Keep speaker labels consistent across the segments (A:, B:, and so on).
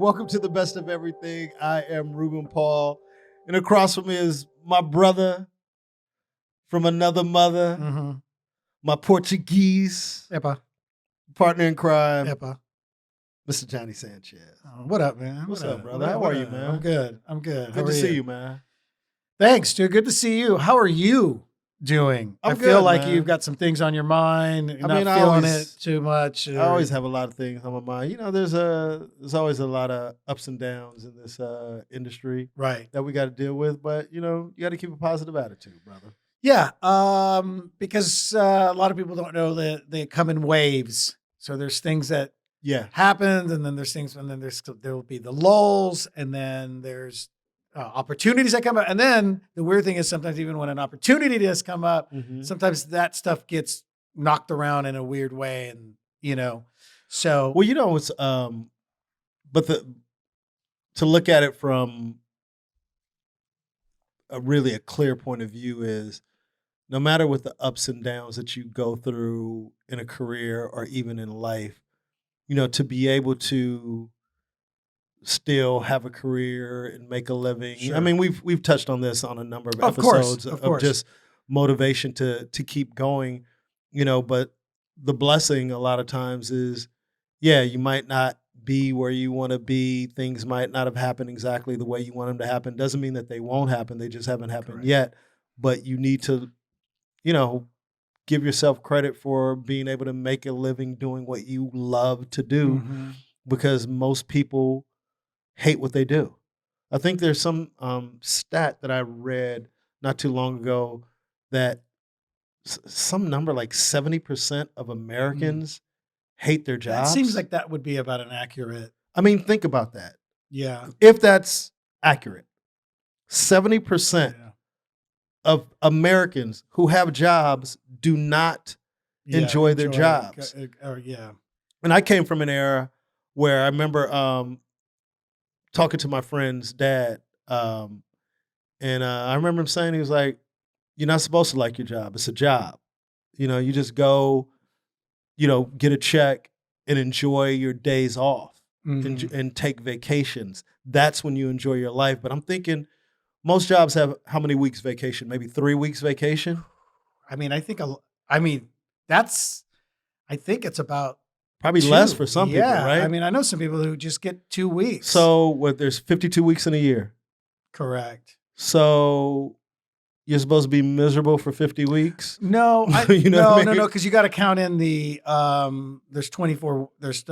A: Welcome to the best of everything. I am Ruben Paul, and across from me is my brother from another mother, my Portuguese partner in crime, Mr. Johnny Sanchez.
B: What up, man?
A: What's up, brother? How are you, man?
B: I'm good.
A: Good to see you, man.
B: Thanks, dude. Good to see you. How are you doing?
A: I
B: feel
A: good,
B: like
A: man.
B: you've got some things on your mind. You're not
A: I
B: feeling
A: always-
B: it too much.
A: I always have a lot of things on my mind. You know, there's always a lot of ups and downs in this industry
B: right.
A: that we got to deal with. But you know, you got to keep a positive attitude, brother.
B: Yeah, because a lot of people don't know that they come in waves. So there's things that happen, and then there's things, and then there will be the lulls, and then there's opportunities that come up. And then the weird thing is sometimes even when an opportunity does come up, sometimes that stuff gets knocked around in a weird way. And, you know, so.
A: Well, you know, it's, but to look at it from a clear point of view is no matter what the ups and downs that you go through in a career or even in life, you know, to be able to still have a career and make a living.
B: Sure.
A: I mean, we've touched on this on a number of
B: episodes
A: of just motivation to keep going, you know, but the blessing a lot of times is, you might not be where you want to be. Things might not have happened exactly the way you want them to happen. Doesn't mean that they won't happen. They just haven't happened yet. But you need to, you know, give yourself credit for being able to make a living doing what you love to do, because most people hate what they do. I think there's some stat that I read not too long ago that some number like 70% of Americans hate their jobs.
B: That seems like that would be about an accurate.
A: I mean, think about that.
B: Yeah.
A: If that's accurate, 70% of Americans who have jobs do not enjoy their jobs. And I came from an era where I remember talking to my friend's dad, and I remember him saying, he was like, "You're not supposed to like your job. It's a job. You know, you just go, you know, get a check and enjoy your days off and take vacations. That's when you enjoy your life." But I'm thinking most jobs have how many weeks vacation? Maybe 3 weeks vacation?
B: I mean, I think it's about
A: probably 2. Less for some people, right?
B: I mean, I know some people who just get 2 weeks.
A: So there's 52 weeks in a year.
B: Correct.
A: So you're supposed to be miserable for 50 weeks?
B: No,
A: you know what I mean?
B: No, because you got to count in the there's 24. There's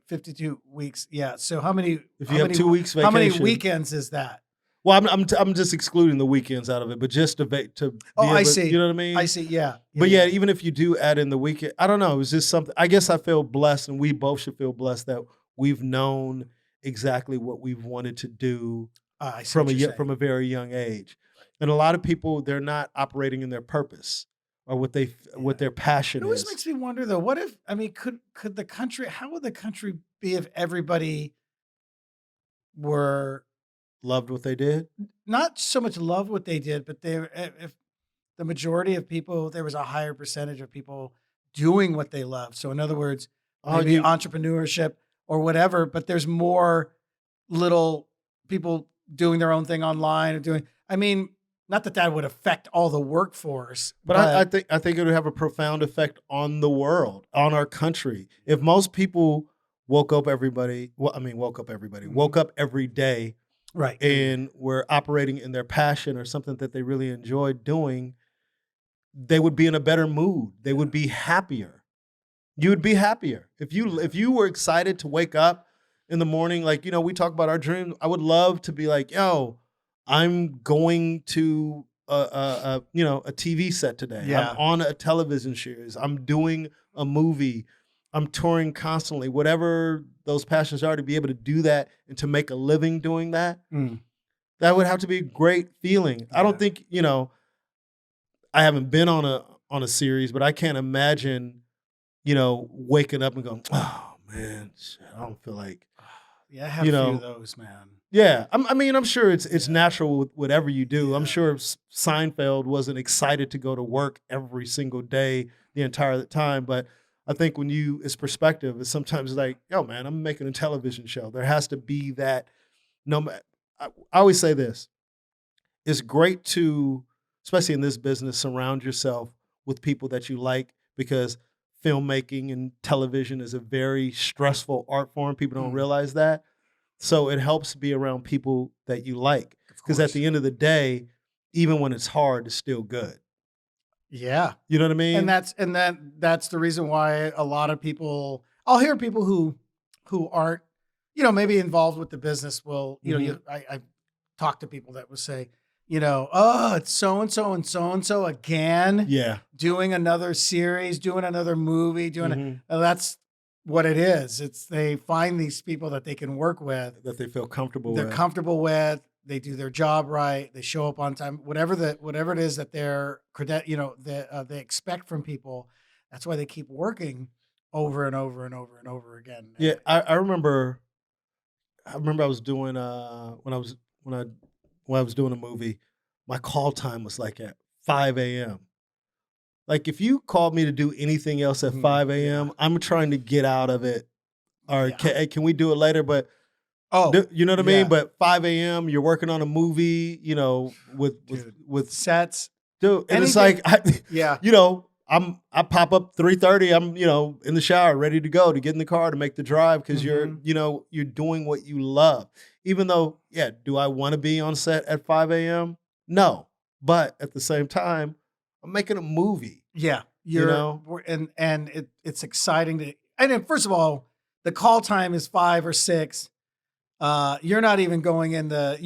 B: 52 weeks. Yeah. So how many?
A: If you have 2 weeks vacation,
B: how many weekends is that?
A: Well, I'm just excluding the weekends out of it, but just to be
B: I see.
A: You know what I mean?
B: I see. Yeah.
A: But even if you do add in the weekend, I don't know. It was just something. I guess I feel blessed, and we both should feel blessed that we've known exactly what we've wanted to do from a very young age. And a lot of people, they're not operating in their purpose or what their passion is.
B: It always makes me wonder though. What if? I mean, could the country? How would the country be if everybody were
A: loved what they did?
B: Not so much love what they did, but if the majority of people, there was a higher percentage of people doing what they love. So in other words, maybe entrepreneurship or whatever, but there's more little people doing their own thing online or doing, I mean, not that would affect all the workforce.
A: But I think it would have a profound effect on the world, on our country. If most people woke up every day,
B: right,
A: and were operating in their passion or something that they really enjoyed doing, they would be in a better mood. They would be happier. You would be happier. If you were excited to wake up in the morning, like, you know, we talk about our dreams. I would love to be like, yo, I'm going to a TV set today.
B: Yeah.
A: I'm on a television series. I'm doing a movie. I'm touring constantly. Whatever those passions are, to be able to do that and to make a living doing that, that would have to be a great feeling. Yeah. I don't think, you know, I haven't been on a series, but I can't imagine, you know, waking up and going, oh man, shit, I don't feel like.
B: Yeah, I have a few of those, man.
A: Yeah, I'm sure it's natural with whatever you do. Yeah. I'm sure Seinfeld wasn't excited to go to work every single day the entire time, but I think when it's perspective, it's sometimes like, yo, man, I'm making a television show. There has to be that. No, I always say this: it's great to, especially in this business, surround yourself with people that you like because filmmaking and television is a very stressful art form. People don't realize that. So it helps to be around people that you like because at the end of the day, even when it's hard, it's still good.
B: Yeah.
A: You know what I mean?
B: That's the reason why a lot of people, I'll hear people who aren't, maybe involved with the business will, I talk to people that will say, oh, it's so-and-so and so-and-so again.
A: Yeah.
B: Doing another series, doing another movie, that's what it is. They find these people that they can work with.
A: That they feel comfortable
B: with. They're comfortable with. They do their job right. They show up on time. Whatever it is that they expect from people. That's why they keep working over and over and over and over again.
A: Yeah, I remember. I was doing when I was doing a movie. My call time was like at 5 a.m. Like if you called me to do anything else at 5 a.m., I'm trying to get out of it. Or can we do it later? But you know what I mean? But 5 a.m., you're working on a movie, with
B: sets.
A: Dude, and it's like, I pop up 3:30. I'm, in the shower, ready to go, to get in the car, to make the drive because you're doing what you love. Even though, do I want to be on set at 5 a.m.? No. But at the same time, I'm making a movie.
B: Yeah. It's exciting and then first of all, the call time is 5 or 6. You're not even going in how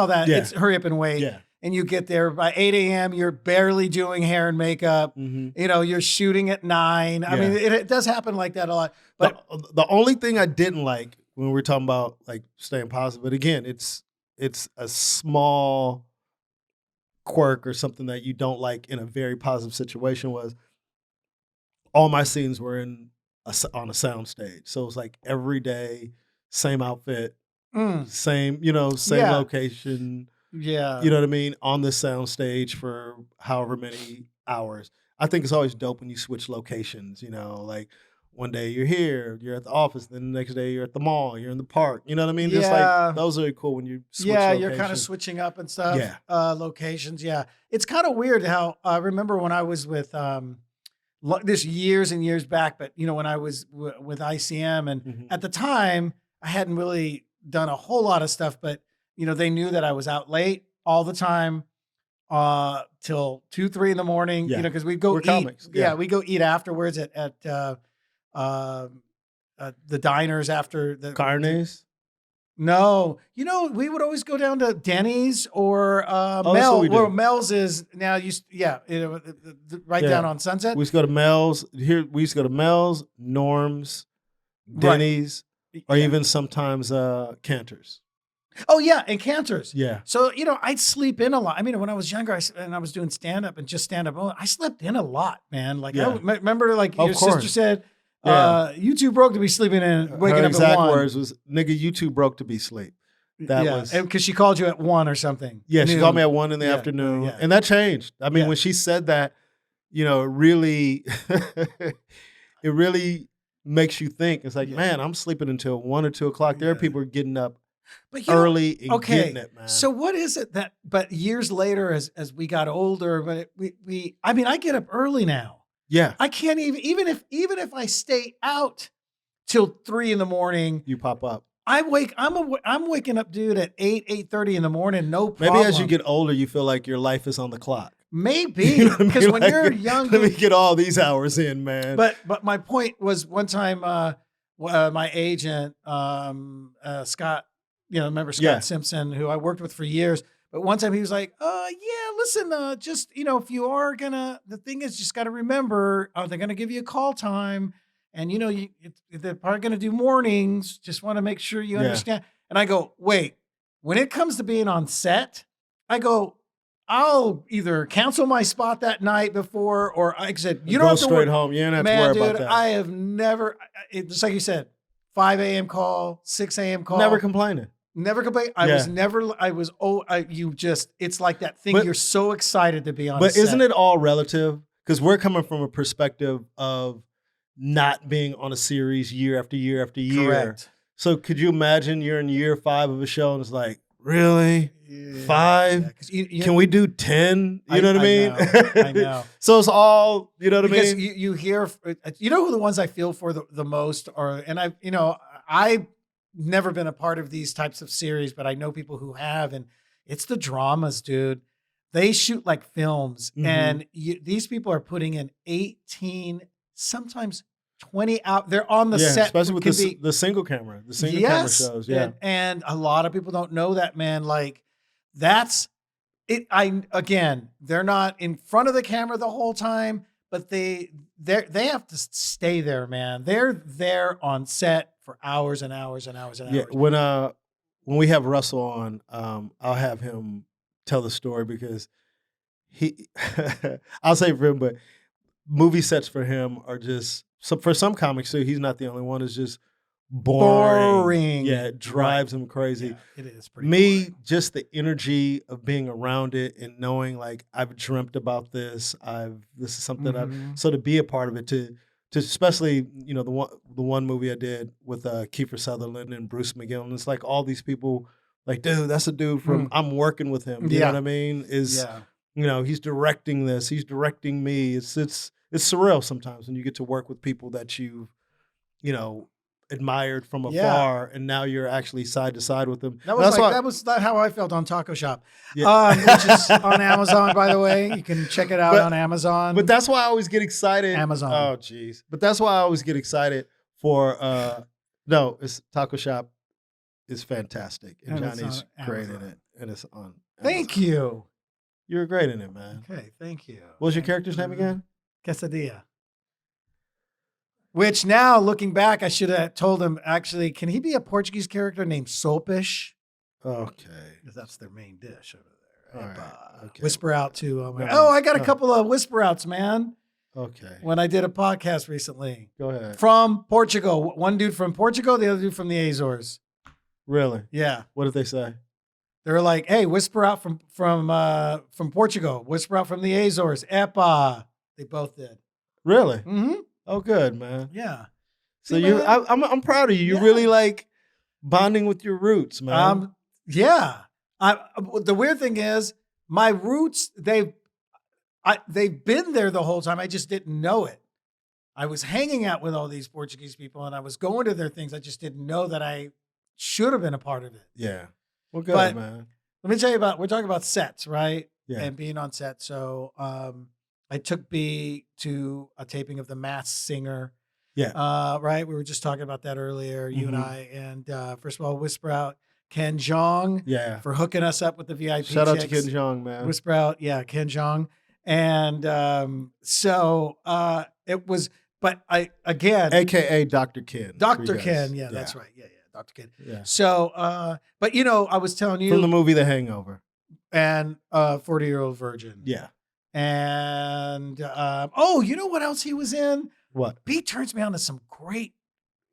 B: that it's hurry up and wait.
A: Yeah.
B: And you get there by 8 a.m. You're barely doing hair and makeup. You're shooting at 9. I mean, it does happen like that a lot. But
A: the only thing I didn't like when we were talking about like staying positive, but again, it's a small quirk or something that you don't like in a very positive situation, was all my scenes were on a sound stage. So it was like every day, same outfit, same location.
B: Yeah.
A: You know what I mean? On the sound stage for however many hours. I think it's always dope when you switch locations, like one day you're here, you're at the office, then the next day you're at the mall, you're in the park. You know what I mean? Just like those are cool when you switch locations.
B: You're kind of switching up and stuff.
A: Yeah.
B: Locations. Yeah. It's kind of weird how I remember when I was with this years and years back, but when I was with ICM and at the time I hadn't really done a whole lot of stuff, but they knew that I was out late all the time, till 2, 3 in the morning, cause we'd go eat.
A: Comics.
B: We go eat afterwards at the diners after the
A: Carnes.
B: No, we would always go down to Denny's or
A: Mel's.
B: Or Mel's is now down on Sunset.
A: We used to go to Mel's. Here we used to go to Mel's, Norm's, Denny's, or even sometimes Cantor's.
B: Oh yeah, and Cantor's.
A: Yeah.
B: So I'd sleep in a lot. I mean, when I was younger, I was doing stand up and just stand up. I slept in a lot, man. Like I remember, like your sister said, you too broke to be sleeping in, waking
A: Her
B: up
A: exact
B: at 1.
A: words was, "Nigga, you too broke to be asleep." That was
B: because she called you at 1 or something.
A: Yeah, she called me at 1 in the afternoon, and that changed. I mean, when she said that, it really, it really makes you think. It's like, man, I'm sleeping until 1 or 2 o'clock. There are people getting up early and getting it, man.
B: So what is it but years later, as we got older, but I get up early now.
A: Yeah.
B: I can't even if I stay out till 3 in the morning,
A: you pop up.
B: I'm waking up, dude, at 8:30 in the morning. No problem.
A: Maybe as you get older, you feel like your life is on the clock.
B: Maybe because when you're young,
A: let me get all these hours in, man.
B: But my point was, one time, my agent, Scott, remember Scott Simpson, who I worked with for years. But one time he was like, listen, just, if you are the thing is, just got to remember, they're going to give you a call time. And, they're probably going to do mornings. Just want to make sure you understand. And I go, wait, when it comes to being on set, I go, I'll either cancel my spot that night before, or I said, you don't have to
A: straight home. You don't have to worry about that.
B: I have never, just like you said, 5 a.m. call, 6 a.m. call.
A: Never complaining.
B: Never complain. It's like that thing. You're so excited to be on.
A: But isn't it all relative? Because we're coming from a perspective of, not being on a series year after year after year.
B: Correct.
A: So could you imagine you're in year 5 of a show and it's like, really?
B: Yeah,
A: 5?
B: Yeah,
A: Can we do 10? You know what I mean?
B: I know.
A: So it's all, you know what I mean?
B: Because you hear, you know who the ones I feel for the most are, and I've never been a part of these types of series, but I know people who have, and it's the dramas, dude. They shoot like films, and these people are putting in 18, sometimes 20 out. They're on the set,
A: especially with the single camera, camera shows. Yeah,
B: and a lot of people don't know that, man. Like that's it. They're not in front of the camera the whole time, but they have to stay there, man. They're there on set for hours and hours and hours and hours.
A: Yeah, when we have Russell on, I'll have him tell the story because I'll say for him, but movie sets for him are just, so for some comics too, he's not the only one, it's just boring. Yeah, it drives him crazy.
B: Yeah, it is pretty boring.
A: Just the energy of being around it and knowing like I've dreamt about this. This is something so to be a part of it, to especially, the one movie I did with Kiefer Sutherland and Bruce McGill, it's like all these people like, dude, that's a dude from I'm working with him. You know what I mean? He's directing this, he's directing me. It's surreal sometimes when you get to work with people that you've, admired from afar, and now you're actually side to side with them.
B: That was how I felt on Taco Shop, which is on Amazon, by the way. You can check it out on Amazon.
A: But that's why I always get excited.
B: Amazon.
A: Oh, geez. But that's why I always get excited for. It's Taco Shop is fantastic, and Johnny's great in it, and it's on. Amazon.
B: Thank you.
A: You were great in it, man.
B: Okay, thank you.
A: What was your character's name again?
B: Quesadilla. Which now, looking back, I should have told him, actually, can he be a Portuguese character named Sopish?
A: Okay.
B: Because that's their main dish over there.
A: All right. Okay.
B: Whisper out to, I got a couple of whisper outs, man.
A: Okay.
B: When I did a podcast recently.
A: Go ahead.
B: From Portugal. One dude from Portugal, the other dude from the Azores.
A: Really?
B: Yeah.
A: What did they say?
B: They were like, hey, whisper out from Portugal. Whisper out from the Azores. Epa. They both did.
A: Really?
B: Mm-hmm.
A: Oh, good, man.
B: Yeah.
A: So I'm proud of you. You're really like bonding with your roots, man.
B: Yeah. The weird thing is, my roots, they've been there the whole time. I just didn't know it. I was hanging out with all these Portuguese people and I was going to their things. I just didn't know that I should have been a part of it.
A: Yeah. Well, good, man.
B: Let me tell you we're talking about sets, right?
A: Yeah.
B: And being on set. So, I took B to a taping of The Masked Singer.
A: Yeah.
B: Right. We were just talking about that earlier, you and I. And first of all, whisper out Ken Jeong for hooking us up with the VIP.
A: Shout out to Ken Jeong, man.
B: Whisper out, Ken Jeong. And it was, but
A: AKA Dr. Ken.
B: Dr. Ken. Yeah, that's right. Yeah, Dr. Ken.
A: Yeah.
B: So, but I was telling you.
A: From the movie The Hangover.
B: And 40-Year-Old Virgin.
A: Yeah.
B: And you know what else he was in?
A: What?
B: B turns me on to some great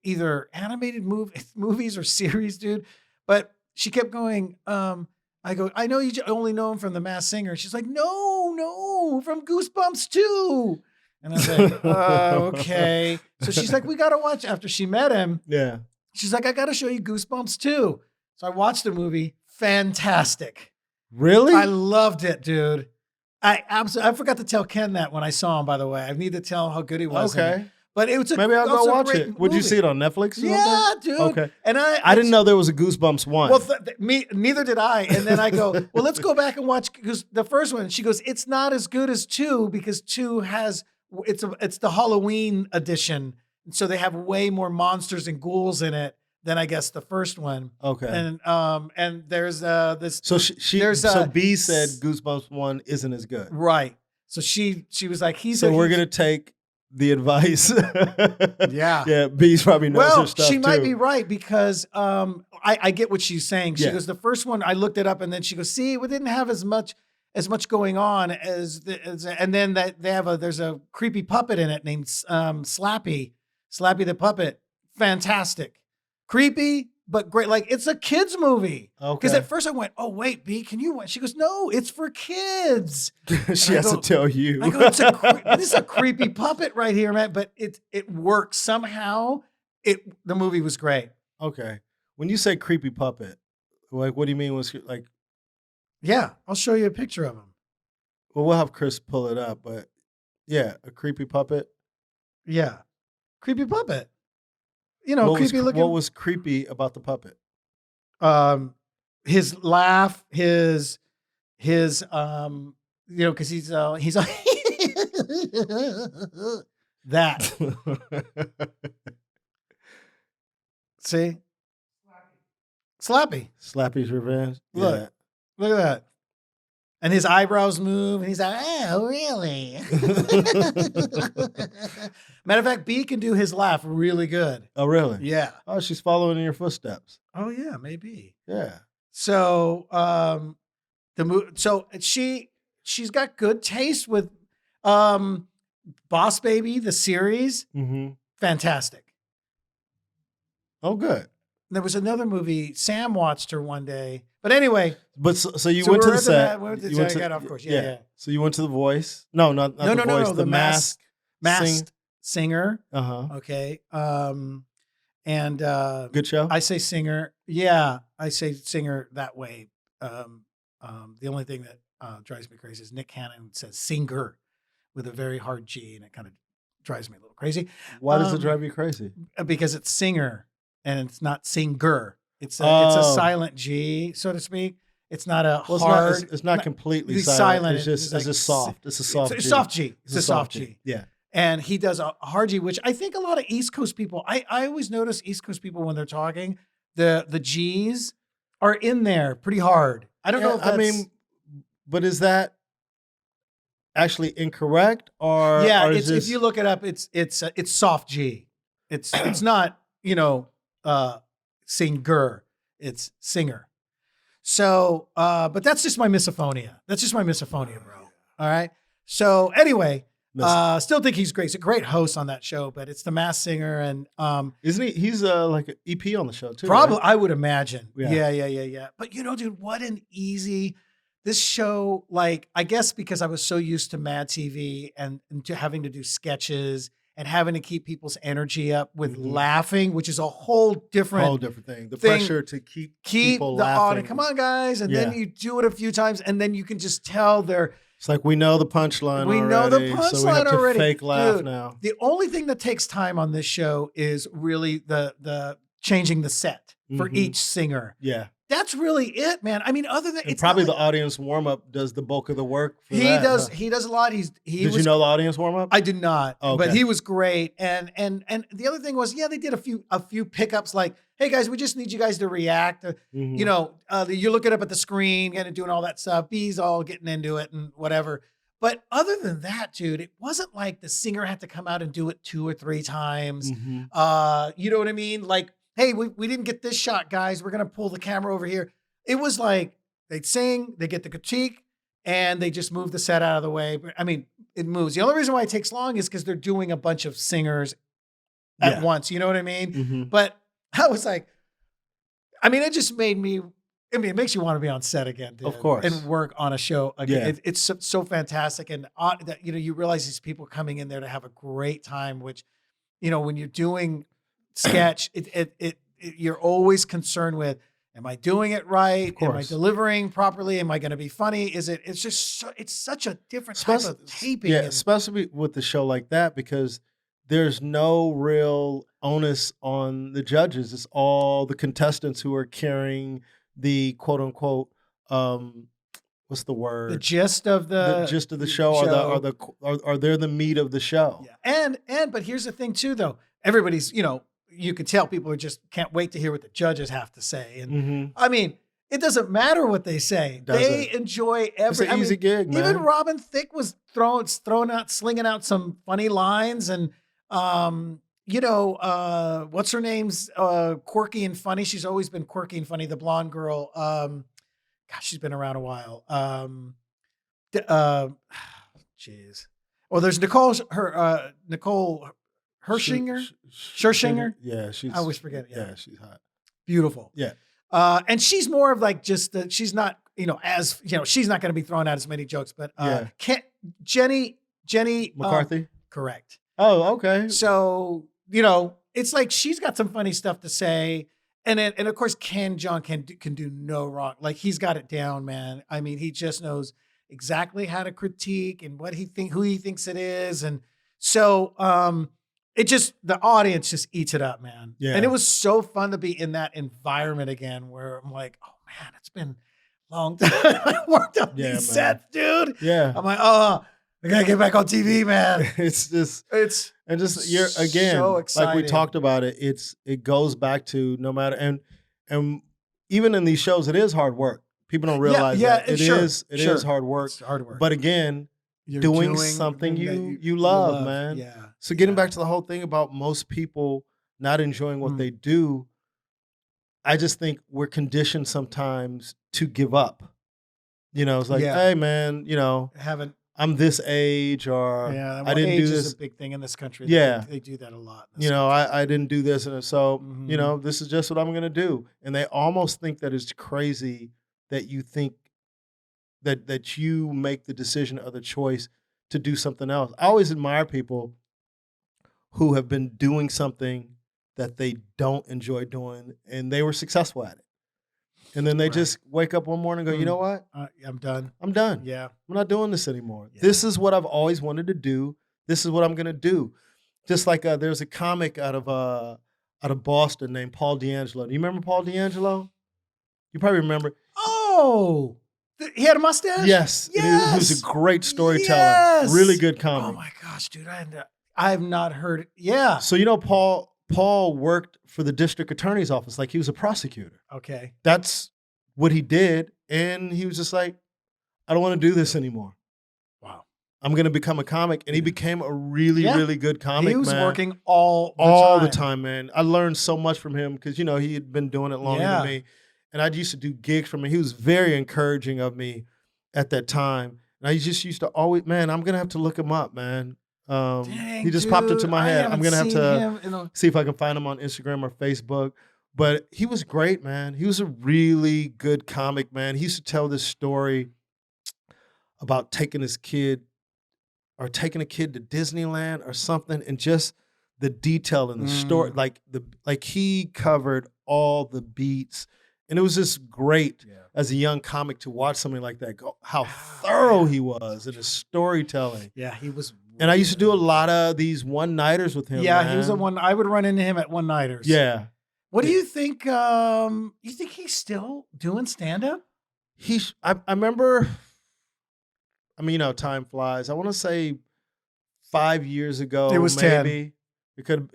B: either animated movies or series, dude. But she kept going, I go, I know you only know him from The Masked Singer. She's like, no, from Goosebumps too. And I was like, okay. So she's like, we got to watch after she met him.
A: Yeah.
B: She's like, I got to show you Goosebumps too. So I watched the movie. Fantastic.
A: Really?
B: I loved it, dude. I forgot to tell Ken that when I saw him, by the way. I need to tell him how good he was.
A: Okay.
B: But it was
A: maybe I'll go watch it.
B: Movie.
A: Would you see it on Netflix?
B: Yeah, dude.
A: Okay.
B: And
A: I didn't know there was a Goosebumps 1.
B: Well, neither did I. And then I go, well, let's go back and watch the first one. She goes, it's not as good as 2 because 2 has it's the Halloween edition, so they have way more monsters and ghouls in it than I guess the first one.
A: Okay.
B: And there's this.
A: So so B said Goosebumps 1 isn't as good.
B: Right. So she was like,
A: we're gonna take the advice.
B: Yeah.
A: Yeah. B's probably knows her stuff.
B: She might be right because I get what she's saying. She goes, the first one I looked it up and then she goes, see, we didn't have as much going on and then there's a creepy puppet in it named Slappy the puppet. Fantastic. Creepy, but great. Like it's a kids movie. Because
A: Okay.
B: at first I went, oh wait, B, can you watch? She goes, no, it's for kids.
A: She has to tell you.
B: I go, this is a creepy puppet right here, man. But it works somehow. The movie was great.
A: Okay. When you say creepy puppet, like what do you mean was like?
B: Yeah, I'll show you a picture of him.
A: Well, we'll have Chris pull it up, but yeah, a creepy puppet.
B: Yeah, creepy puppet. You know, creepy looking.
A: What was creepy about the puppet?
B: His laugh, his you know, because he's that. See, Slappy.
A: Slappy's Revenge.
B: Look,
A: Yeah.
B: Look at that. And his eyebrows move, and he's like, oh, really? Matter of fact, B can do his laugh really good.
A: Oh, really?
B: Yeah.
A: Oh, she's following in your footsteps.
B: Oh, yeah, maybe.
A: Yeah.
B: So, she's got good taste with Boss Baby, the series.
A: Mm-hmm.
B: Fantastic.
A: Oh, good.
B: There was another movie. Sam watched her one day. But anyway.
A: But so you went to the set.
B: Of course. Yeah.
A: So you went to The Voice? No, not The Voice.
B: No.
A: The
B: Masked Singer.
A: Uh-huh.
B: Okay. And
A: good show?
B: I say singer. Yeah, I say singer that way. The only thing that drives me crazy is Nick Cannon says singer with a very hard G, and it kind of drives me a little crazy.
A: Why does it drive you crazy?
B: Because it's singer and it's not singer. It's a silent G, so to speak. It's not a hard.
A: It's not completely silent. It's just soft. It's a soft G.
B: It's a soft G. It's a soft G.
A: Yeah.
B: And he does a hard G, which I think a lot of East Coast people, I always notice East Coast people when they're talking, the G's are in there pretty hard. I don't know if that's... I mean,
A: but is that actually incorrect or...
B: Yeah,
A: or
B: if you look it up, it's soft G. It's not, singer. It's singer. So, but that's just my misophonia. That's just my misophonia, bro. All right. So anyway... still think he's great. He's a great host on that show, but it's the Masked Singer, and
A: isn't he? He's like an EP on the show too.
B: Probably,
A: right?
B: I would imagine.
A: Yeah.
B: Yeah. But dude, what an easy this show. Like, I guess because I was so used to Mad TV and to having to do sketches and having to keep people's energy up with laughing, which is a whole different
A: thing. The pressure to keep people
B: the
A: laughing.
B: Audience. Come on, guys, and then you do it a few times, and then you can just tell they're.
A: It's like we know the punchline already. We know the punchline so we have to already. Fake laugh now.
B: The only thing that takes time on this show is really the changing the set for each singer.
A: Yeah.
B: That's really it, man. I mean, other than
A: it's probably the audience warm up does the bulk of the work. For
B: he does. Huh? He does a lot. Did
A: you know the audience warm up?
B: I did not,
A: okay.
B: But he was great. And the other thing was, they did a few pickups like, hey guys, we just need you guys to react. You're looking up at the screen, kind of doing all that stuff. B's all getting into it and whatever. But other than that, dude, it wasn't like the singer had to come out and do it 2 or 3 times. You know what I mean? Like, hey, we didn't get this shot, guys. We're going to pull the camera over here. It was like they'd sing, they get the critique, and they just move the set out of the way. I mean, it moves. The only reason why it takes long is because they're doing a bunch of singers at once. You know what I mean? But I was like, it just made me... it makes you want to be on set again, dude,
A: of course,
B: and work on a show again.
A: Yeah.
B: It's so fantastic, and that you realize these people coming in there to have a great time. Which, when you're doing sketch, you're always concerned with: am I doing it right? Am I delivering properly? Am I going to be funny? It's just it's such a different type of taping.
A: Yeah, especially with the show like that because there's no real onus on the judges. It's all the contestants who are carrying the quote unquote what's the word?
B: The gist of the
A: show. Are they the meat of the show?
B: Yeah. But here's the thing too, though. Everybody's, you can tell people just can't wait to hear what the judges have to say. And I mean, it doesn't matter what they say. They enjoy every.
A: It's an easy gig, man.
B: Even Robin Thicke was slinging out some funny lines, and what's her name's quirky and funny. She's always been quirky and funny. The blonde girl. She's been around a while. Jeez. Well, there's Nicole Hershinger.
A: Yeah, she's.
B: I always forget.
A: Yeah, she's hot.
B: Beautiful.
A: Yeah.
B: And she's more of like just she's not, she's not going to be throwing out as many jokes, but Jenny
A: McCarthy?
B: Correct.
A: Oh, okay.
B: So, it's like she's got some funny stuff to say. And of course, Ken Jeong can do no wrong. Like he's got it down, man. I mean, he just knows exactly how to critique and who he thinks it is. And so, the audience just eats it up, man.
A: Yeah.
B: And it was so fun to be in that environment again, where I'm like, oh man, it's been a long time. I worked on these sets, dude.
A: Yeah.
B: I'm like, oh, I gotta get back on TV, man.
A: You're again,
B: so exciting.
A: like we talked about it. It goes back to no matter and even in these shows, it is hard work. People don't realize that it is hard work.
B: It's hard work.
A: But again, you're doing something you love, man.
B: Yeah.
A: So getting back to the whole thing about most people not enjoying what they do, I just think we're conditioned sometimes to give up. It's like, hey man, I'm this age, or I didn't do this.
B: Is a big thing in this country.
A: Yeah,
B: they do that a lot.
A: I didn't do this, and so this is just what I'm gonna do. And they almost think that it's crazy that you think that you make the decision or the choice to do something else. I always admire people who have been doing something that they don't enjoy doing, and they were successful at it. And then they just wake up one morning and go, you know what?
B: I'm done.
A: I'm done.
B: Yeah.
A: I'm not doing this anymore. Yeah. This is what I've always wanted to do. This is what I'm going to do. Just like there's a comic out of Boston named Paul D'Angelo. Do you remember Paul D'Angelo? You probably remember.
B: Oh, he had a mustache?
A: Yes. He was a great storyteller. Yes. Really good comic.
B: Oh my gosh, dude. I have not heard it. Yeah.
A: So, Paul worked for the district attorney's office. Like he was a prosecutor.
B: Okay.
A: That's what he did. And he was just like, I don't want to do this anymore.
B: Wow.
A: I'm going to become a comic. And he became a really, really good comic,
B: He was
A: man.
B: working all the
A: time, man. I learned so much from him because, he had been doing it longer than me. And I used to do gigs from him. He was very encouraging of me at that time. And I just used to always, man, I'm going to have to look him up, man.
B: Dang,
A: he just popped into my head. I'm gonna have to see if I can find him on Instagram or Facebook. But he was great, man. He was a really good comic, man. He used to tell this story about taking a kid to Disneyland or something, and just the detail in the story, like he covered all the beats, and it was just great as a young comic to watch something like that. Go how thorough he was in his storytelling.
B: Yeah, he was.
A: And I used to do a lot of these one-nighters with him.
B: Yeah,
A: man.
B: He was I would run into him at one-nighters.
A: Yeah.
B: What do you think? You think he's still doing stand-up?
A: I remember, time flies. I want to say 5 years ago.
B: It was
A: maybe. 10. It could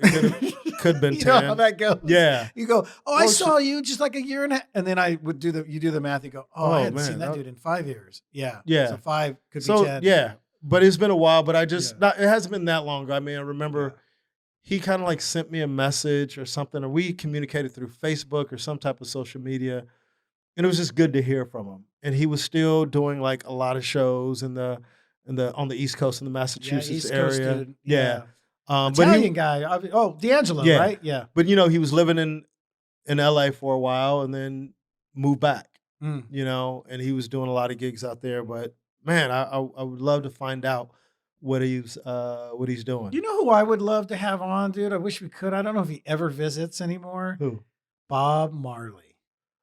A: have been 10.
B: You know how that goes.
A: Yeah.
B: You go, I saw you just like a year and a half. And then you do the math. You go, I hadn't seen that dude in 5 years. Yeah.
A: Yeah.
B: So 5 could be 10.
A: Yeah. But it's been a while, but it hasn't been that long ago. I remember he kind of like sent me a message or something, or we communicated through Facebook or some type of social media. And it was just good to hear from him. And he was still doing like a lot of shows on the East Coast in the Massachusetts
B: East
A: area.
B: Coast, dude.
A: Yeah.
B: Italian guy. D'Angelo, right? Yeah.
A: But he was living in LA for a while and then moved back. And he was doing a lot of gigs out there. But man, I would love to find out what he's doing.
B: You know who I would love to have on, dude? I wish we could. I don't know if he ever visits anymore.
A: Who?
B: Bob Marley.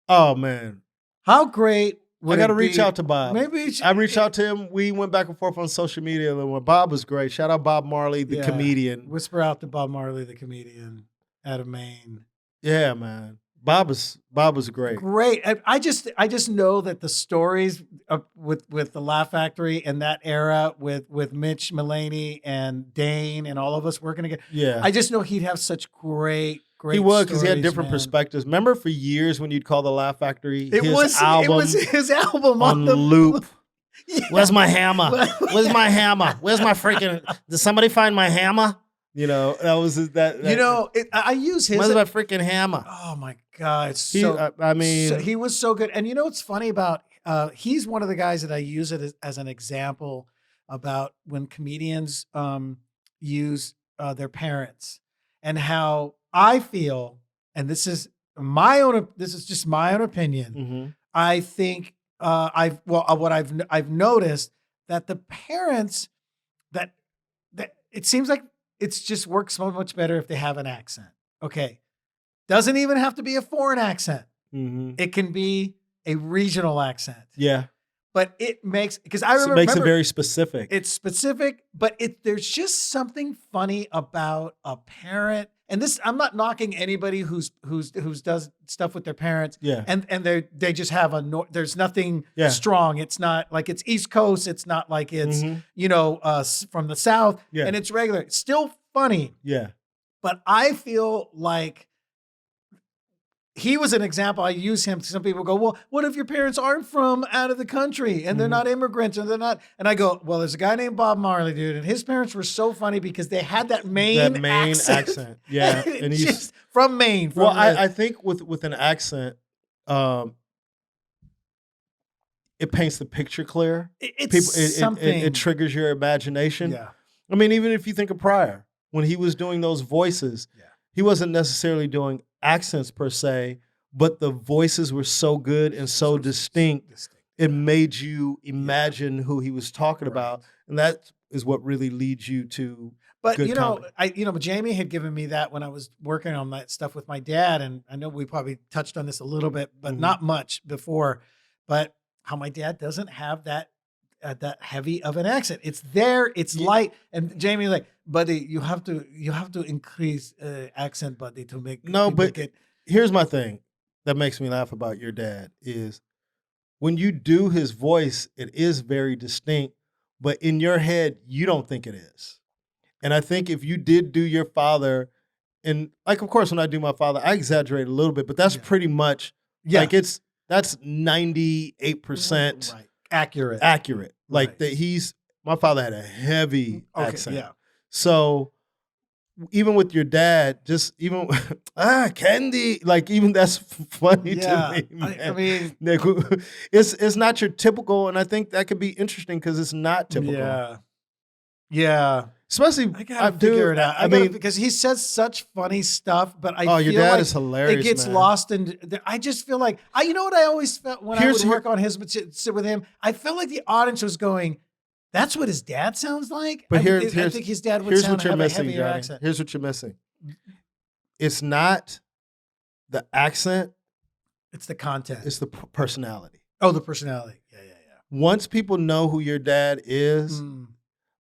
A: Oh man,
B: how great!
A: I got to reach out to Bob.
B: Maybe
A: I reached out to him. We went back and forth on social media. And Bob was great. Shout out Bob Marley, the comedian.
B: Whisper out to Bob Marley, the comedian out of Maine.
A: Yeah, man. Bob was great.
B: Great. I just know that the stories with the Laugh Factory and that era with Mitch Mulaney and Dane and all of us working together.
A: Yeah.
B: I just know he'd have such great.
A: He would, because he had different perspectives. Remember for years when you'd call the Laugh Factory
B: it was his album
A: on
B: the
A: loop.
B: Yeah.
A: Where's my hammer? Where's my hammer? Where's my freaking? Did somebody find my hammer? That was that.
B: I use his.
A: Where's my freaking hammer?
B: Oh my God!
A: He
B: was so good. And what's funny about he's one of the guys that I use it as an example about when comedians use their parents and how I feel. And this is this is just my own opinion.
A: Mm-hmm.
B: I think I've noticed that the parents that it seems like it's just works so much better if they have an accent. Okay. Doesn't even have to be a foreign accent.
A: Mm-hmm.
B: It can be a regional accent.
A: Yeah.
B: But it makes, because I
A: So
B: remember,
A: it makes it very specific.
B: it's specific, but there's just something funny about a parent. And this, I'm not knocking anybody who's does stuff with their parents.
A: Yeah.
B: And they just have there's nothing
A: Yeah.
B: strong. It's not like it's East Coast. It's not like it's, from the South.
A: Yeah.
B: And it's regular. It's still funny.
A: Yeah.
B: But I feel like he was an example. I use him. Some people go, well, what if your parents aren't from out of the country and they're not immigrants and they're not? And I go, well, there's a guy named Bob Marley, dude. And his parents were so funny because they had that Maine accent.
A: Yeah. And he's
B: just from Maine.
A: I think with an accent, it paints the picture clear. It triggers your imagination.
B: Yeah.
A: I mean, even if you think of Pryor, when he was doing those voices, he wasn't necessarily doing accents per se, but the voices were so good and so distinct, it made you imagine who he was talking about, and that is what really leads you to.
B: But
A: good comedy.
B: Jamie had given me that when I was working on that stuff with my dad, and I know we probably touched on this a little bit, but not much before. But how my dad doesn't have that heavy of an accent. It's there, it's light, and Jamie like, buddy, you have to increase accent, buddy, to make it.
A: Here's my thing that makes me laugh about your dad is when you do his voice, it is very distinct, but in your head, you don't think it is. And I think if you did do your father, and like, of course, when I do my father, I exaggerate a little bit, but that's pretty much like that's 98% accurate. Like that my father had a heavy accent.
B: Yeah.
A: So even with your dad, just even Candy, like even that's funny to me. Man.
B: I mean,
A: it's not your typical, and I think that could be interesting because it's not typical.
B: Yeah.
A: Especially,
B: I gotta figure it out. Because he says such funny stuff, but I feel
A: your dad
B: like
A: is hilarious.
B: It gets lost in. I just feel like you know what I always felt when I would work on sit with him. I felt like the audience was going, "That's what his dad sounds like."
A: But
B: I think his dad would have a heavier accent.
A: Here's what you're missing. It's not the accent.
B: It's the content.
A: It's the personality.
B: Oh, the personality. Yeah.
A: Once people know who your dad is.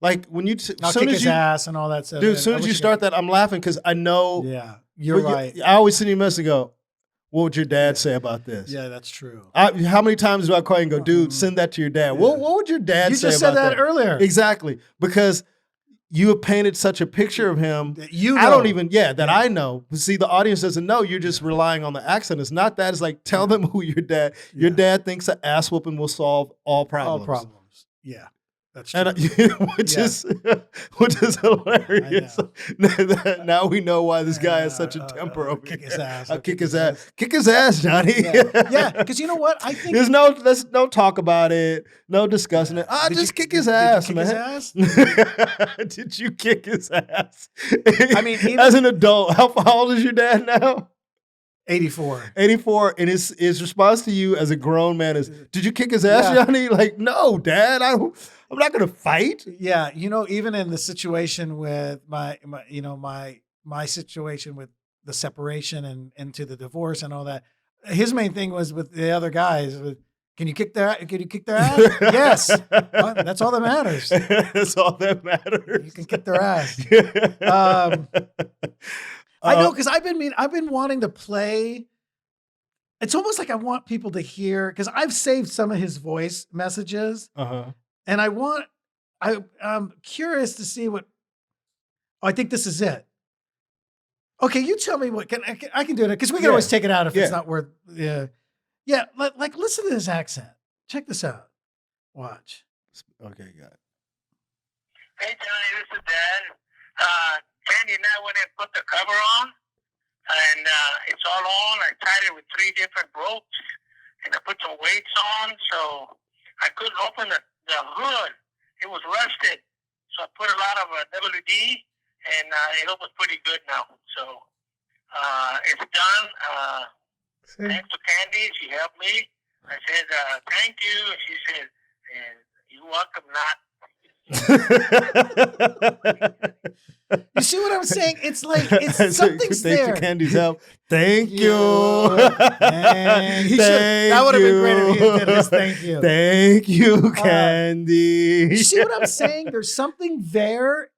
A: Like when you,
B: I'll kick his ass and all that stuff.
A: Dude, as soon as you start that, I'm laughing because I know.
B: Yeah, you're right.
A: I always send you a message and go, what would your dad say about this?
B: Yeah, that's true.
A: How many times do I call you and go, dude, send that to your dad? What would your dad say about that? You
B: just said that earlier.
A: Exactly. Because you have painted such a picture of him. I don't even, I know. See, the audience doesn't know. You're just relying on the accent. It's not that. It's like, tell them who your dad thinks an ass whooping will solve all problems.
B: All problems. Yeah. That's true.
A: And, which is hilarious. Now we know why this guy has such a temper over
B: kick
A: here.
B: His ass.
A: I'll kick his ass. Kick his ass, Johnny.
B: Yeah, because you know what? I think
A: let's no talk about it. No discussing it. Just kick his ass, man. Did you kick his ass?
B: I mean,
A: as an adult, how old is your dad now?
B: 84.
A: 84, and his response to you as a grown man is, "Did you kick his ass, Johnny?" Like, no, Dad. I'm not gonna fight.
B: Yeah, even in the situation with my situation with the separation and into the divorce and all that, his main thing was with the other guys. Can you kick their ass? Yes, that's all that matters.
A: That's all that matters.
B: You can kick their ass. I know, because I've been wanting to play. It's almost like I want people to hear, because I've saved some of his voice messages, and I'm curious to see what. Oh, I think this is it. Okay, you tell me what I can do it, because we can always take it out if it's not worth. Yeah. Like listen to this accent. Check this out. Watch.
A: Okay, got it.
C: Hey Johnny, this is Dan. Candy and I went and put the cover on, and it's all on. I tied it with 3 different ropes, and I put some weights on, so I couldn't open the hood. It was rusted, so I put a lot of WD, and it opens pretty good now. So it's done. Thanks to Candy, she helped me. I said, thank you. And she said, you're welcome not.
B: You see what I'm saying? It's like something's there.
A: Thanks to Candy's help. Thank you.
B: That would have been great if he did his thank you.
A: Thank you, Candy.
B: You see what I'm saying? There's something there.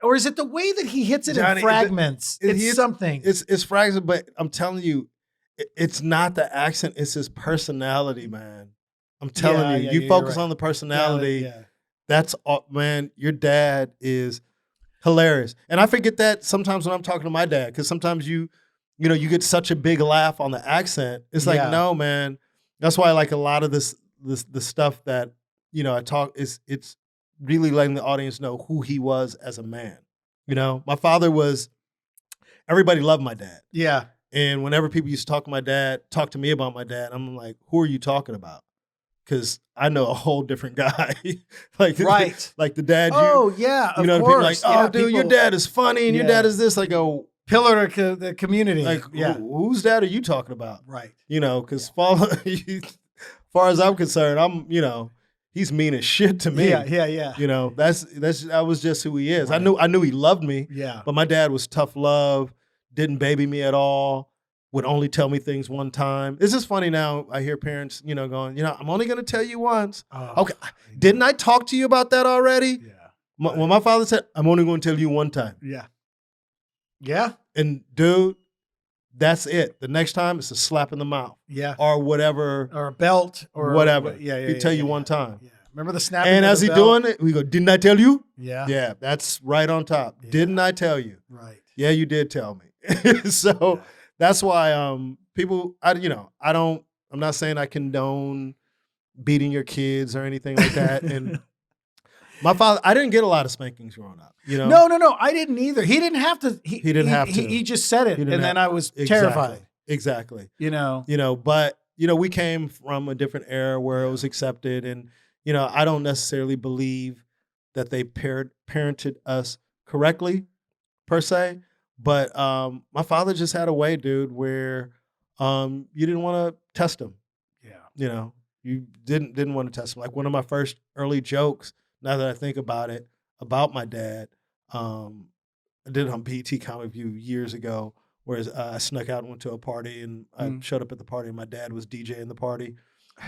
B: Or is it the way that he hits it Johnny, in fragments? It's something.
A: It's fragments, but I'm telling you, it's not the accent. It's his personality, man. I'm telling you. You focus on the personality. That's all, man. Your dad is hilarious. And I forget that sometimes when I'm talking to my dad, because sometimes you get such a big laugh on the accent. It's like, no, man. That's why I like a lot of the stuff that, I talk it's really letting the audience know who he was as a man. My father everybody loved my dad.
B: Yeah.
A: And whenever people used to talk to me about my dad, I'm like, who are you talking about? Because I know a whole different guy. Like the dad.
B: Of course.
A: Like, oh, dude, your dad is funny and your dad is this. I go,
B: pillar of the community.
A: Like, whose dad are you talking about?
B: Right.
A: Because far as I'm concerned, he's mean as shit to me.
B: Yeah.
A: That was just who he is.
B: Right.
A: I knew he loved me.
B: Yeah.
A: But my dad was tough love, didn't baby me at all. Would only tell me things one time. It's just funny now. I hear parents, going, I'm only going to tell you once. Okay. Didn't I talk to you about that already?
B: Yeah.
A: When my father said, I'm only going to tell you one time.
B: Yeah. Yeah.
A: And dude, that's it. The next time it's a slap in the mouth.
B: Yeah.
A: Or whatever.
B: Or a belt or
A: whatever.
B: Yeah.
A: He tell you one time.
B: Yeah. Remember the snap?
A: And as he doing it, we go, didn't I tell you?
B: Yeah.
A: Yeah. That's right on top. Yeah. Didn't I tell you?
B: Right.
A: Yeah, you did tell me. So that's why people, I'm not saying I condone beating your kids or anything like that. And my father, I didn't get a lot of spankings growing up.
B: No, I didn't either. He didn't have to. He didn't have to. He just said it, and then I was terrified.
A: Exactly.
B: But
A: we came from a different era where it was accepted, and I don't necessarily believe that they parented us correctly, per se. But my father just had a way, dude, where you didn't want to test him.
B: Yeah.
A: You didn't want to test him. Like one of my first early jokes, now that I think about it, about my dad, I did it on BET Comic View years ago, where I snuck out and went to a party, and I showed up at the party, and my dad was DJing the party,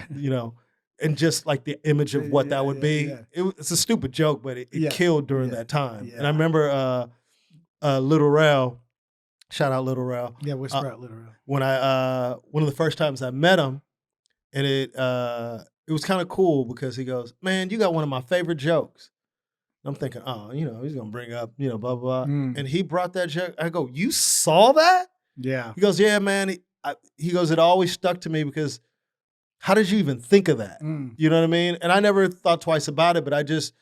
A: and just like the image of what that would be. Yeah. It's a stupid joke, but it killed during that time. Yeah. And I remember Little Rel, shout out Little Rel.
B: Yeah, whisper out Little Rel.
A: When one of the first times I met him, and it was kind of cool because he goes, "Man, you got one of my favorite jokes." I'm thinking, he's gonna bring up, blah blah blah, and he brought that joke. I go, "You saw that?"
B: Yeah.
A: He goes, "Yeah, man." He goes, "It always stuck to me because how did you even think of that?" You know what I mean? And I never thought twice about it, but I just,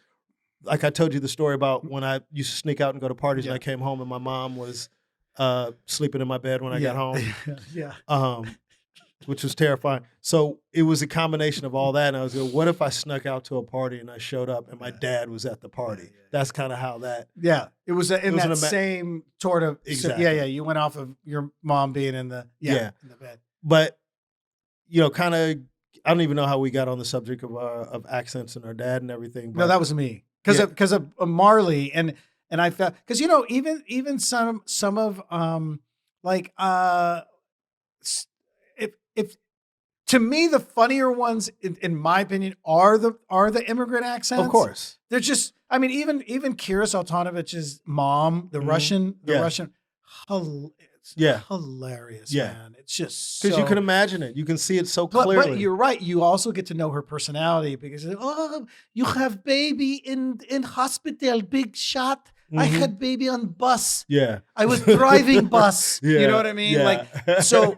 A: like I told you the story about when I used to sneak out and go to parties, and I came home and my mom was sleeping in my bed when I got home. Which was terrifying. So it was a combination of all that. And I was like, what if I snuck out to a party and I showed up and my dad was at the party? That's kind of how that.
B: Yeah. It was in that same sort of.
A: Exactly.
B: Yeah. You went off of your mom being in the bed.
A: But, kind of, I don't even know how we got on the subject of accents and our dad and everything. But,
B: no, that was me. Because of Marley. And I felt, because, even some of, if to me the funnier ones in my opinion are the immigrant accents.
A: Of course.
B: They're just, I mean, even Kira Sultanovich's mom, the Russian, hilarious, man. It's just
A: because you can imagine it. You can see it so clearly.
B: But you're right. You also get to know her personality because, you have baby in hospital, big shot. I had baby on bus.
A: Yeah.
B: I was driving bus.
A: Yeah.
B: You know what I mean?
A: Yeah.
B: Like, so,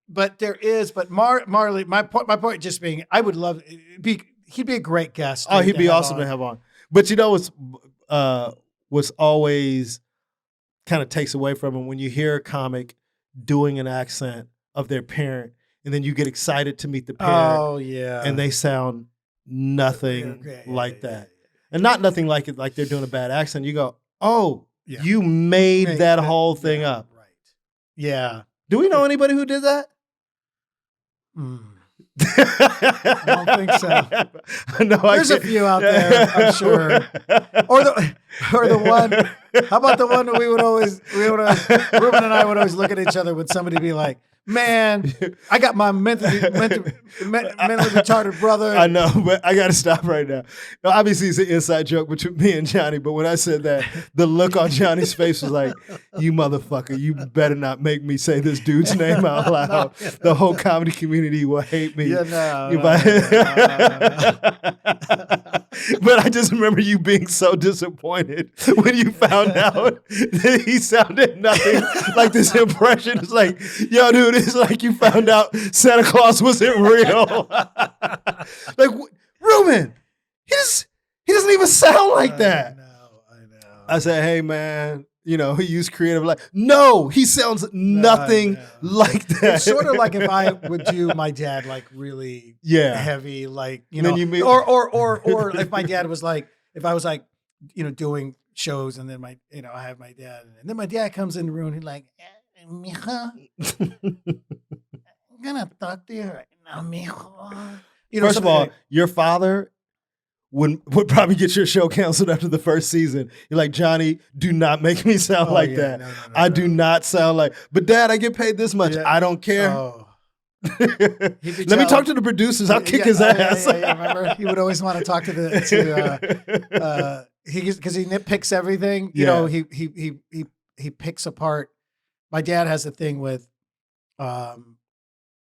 B: but there is, but Marley, my point just being, I would love, he'd be a great guest.
A: Oh, he'd be awesome to have on. But what's always kind of takes away from him when you hear a comic doing an accent of their parent, and then you get excited to meet the parent.
B: Oh, yeah.
A: And they sound nothing like that. And not nothing like it, like they're doing a bad accent. You go, you made that whole thing up.
B: Right. Yeah.
A: Do we know anybody who did that?
B: I don't think so.
A: No,
B: There's a few out there, I'm sure. Or the one. How about the one that Ruben and I would always look at each other when somebody be like, "Man, I got my mentally retarded brother."
A: I know, but I got to stop right now. Obviously, it's an inside joke between me and Johnny, but when I said that, the look on Johnny's face was like, "You motherfucker, you better not make me say this dude's name out loud. The whole comedy community will hate me."
B: Yeah, no.
A: But I just remember you being so disappointed when you found out that he sounded nothing like this impression. It's like, yo, dude, it's like you found out Santa Claus wasn't real. Like, Ruben, he doesn't even sound like that.
B: I know.
A: I said, hey, man, he used creative life. No, he sounds nothing like that.
B: It's sort of like if I would do my dad like really heavy, like, or if my dad was like, if I was like, doing shows and then I have my dad and then my dad comes in the room and he's like, "Mija, I'm gonna talk to you right now, mijo."
A: First of all, your father would probably get your show canceled after the first season. You're like, "Johnny, do not make me sound like that. No, I do not sound like." But Dad, I get paid this much. Yeah. I don't care.
B: Oh.
A: Let me talk to the producers. I'll kick his ass.
B: Yeah. Remember, he would always want to talk to because he nitpicks everything. He picks apart. My dad has a thing with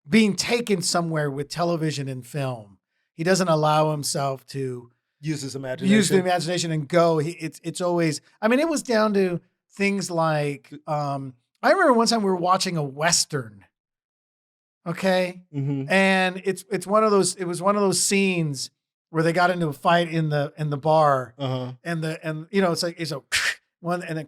B: being taken somewhere with television and film. He doesn't allow himself to
A: use his imagination.
B: Use the imagination and go. It's always. I mean, it was down to things like. I remember one time we were watching a Western. Okay, and it's one of those. It was one of those scenes where they got into a fight in the bar, and it's like it's a one and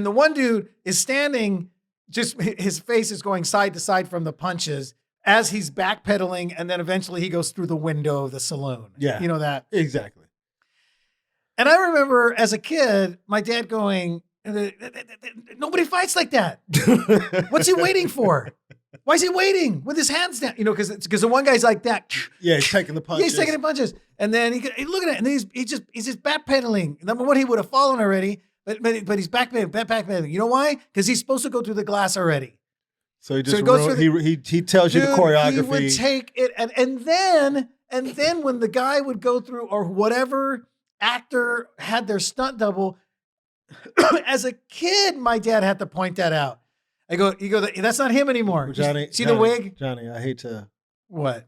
B: the one dude is standing. Just his face is going side to side from the punches as he's backpedaling, and then eventually he goes through the window of the saloon.
A: Yeah,
B: you know that
A: exactly.
B: And I remember as a kid, my dad going, "Nobody fights like that. What's he waiting for? Why is he waiting with his hands down? Because the one guy's like that.
A: Yeah, he's taking the punches.
B: Yeah, he's taking the punches, and then he look at it, and he's just backpedaling. Number one, he would have fallen already, but he's backpedaling. You know why? Because he's supposed to go through the glass already.
A: So he just he tells you the choreography.
B: He would take it, and then when the guy would go through, or whatever actor had their stunt double, as a kid, my dad had to point that out. You go, that's not him anymore.
A: Johnny,
B: the wig?
A: Johnny, I hate to.
B: What?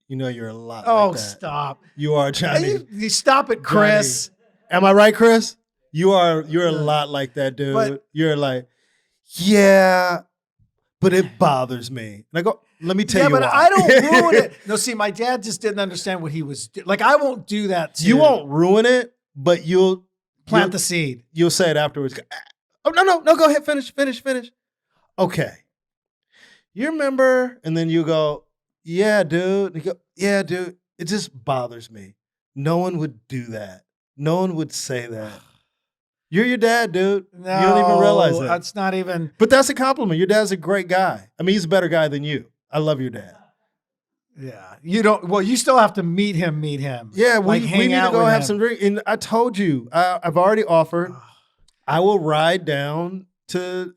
A: You're a lot
B: like
A: that.
B: Stop.
A: You are, Johnny.
B: You stop it, Chris.
A: Johnny. Am I right, Chris? You're a lot like that, dude. But, you're like, yeah, but it bothers me. And I go, let me tell you why.
B: Yeah, but I don't ruin it. No, see, my dad just didn't understand what he was doing. Like, I won't do that too.
A: You won't ruin it, but you'll
B: plant the seed.
A: You'll say it afterwards. Oh, no, go ahead, finish. Okay. You remember? And then you go, yeah, dude. And you go, yeah, dude. It just bothers me. No one would do that. No one would say that. You're your dad, dude.
B: No,
A: you don't even realize that.
B: That's not even.
A: But that's a compliment. Your dad's a great guy. I mean, he's a better guy than you. I love your dad.
B: Yeah. You don't. Well, you still have to meet him.
A: Yeah, we need to go have some drink. And I told you, I've already offered. I will ride down to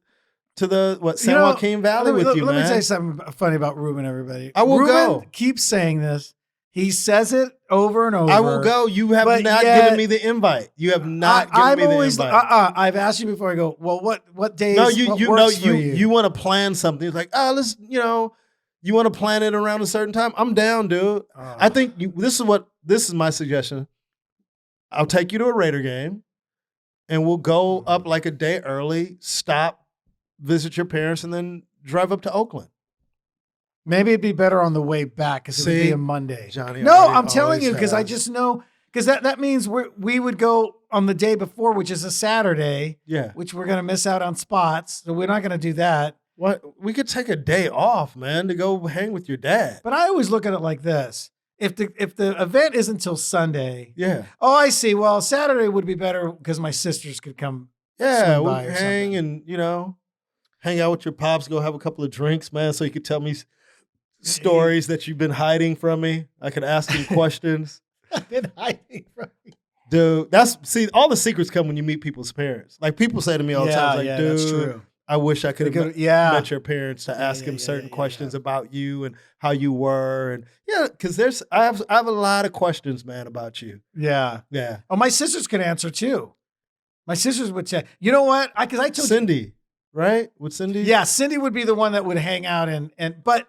A: the San Joaquin Valley with you, man.
B: Let me tell you something funny about Ruben, everybody.
A: I will
B: Ruben
A: go.
B: Keeps saying this. He says it over and over.
A: I will go. You have not given me the invite. You have not given me the invite.
B: I've asked you before. I go, well, what days?
A: No, you want to plan something. It's like, let's, you want to plan it around a certain time. I'm down, dude. I think this is my suggestion. I'll take you to a Raider game, and we'll go up like a day early. Stop. Visit your parents, and then drive up to Oakland.
B: Maybe it'd be better on the way back because it would be a Monday.
A: Johnny,
B: no, I'm telling you because I just know because that means we would go on the day before, which is a Saturday.
A: Yeah,
B: which we're gonna miss out on spots, so we're not gonna do that.
A: What we could take a day off, man, to go hang with your dad.
B: But I always look at it like this: if the event isn't until Sunday,
A: yeah.
B: Oh, I see. Well, Saturday would be better because my sisters could come.
A: Yeah, we'll hang and hang out with your pops, go have a couple of drinks, man, so you could tell me stories that you've been hiding from me. I could ask him questions.
B: I've been hiding from you.
A: Dude, all the secrets come when you meet people's parents. Like people say to me all the time, like, dude,
B: that's true.
A: I wish I could have met your parents to ask them certain questions about you and how you were. And because I have a lot of questions, man, about you.
B: Yeah.
A: Yeah.
B: Oh, my sisters could answer too. My sisters would say, you know what? Because I told
A: Cindy, right? Would Cindy?
B: Yeah, Cindy would be the one that would hang out but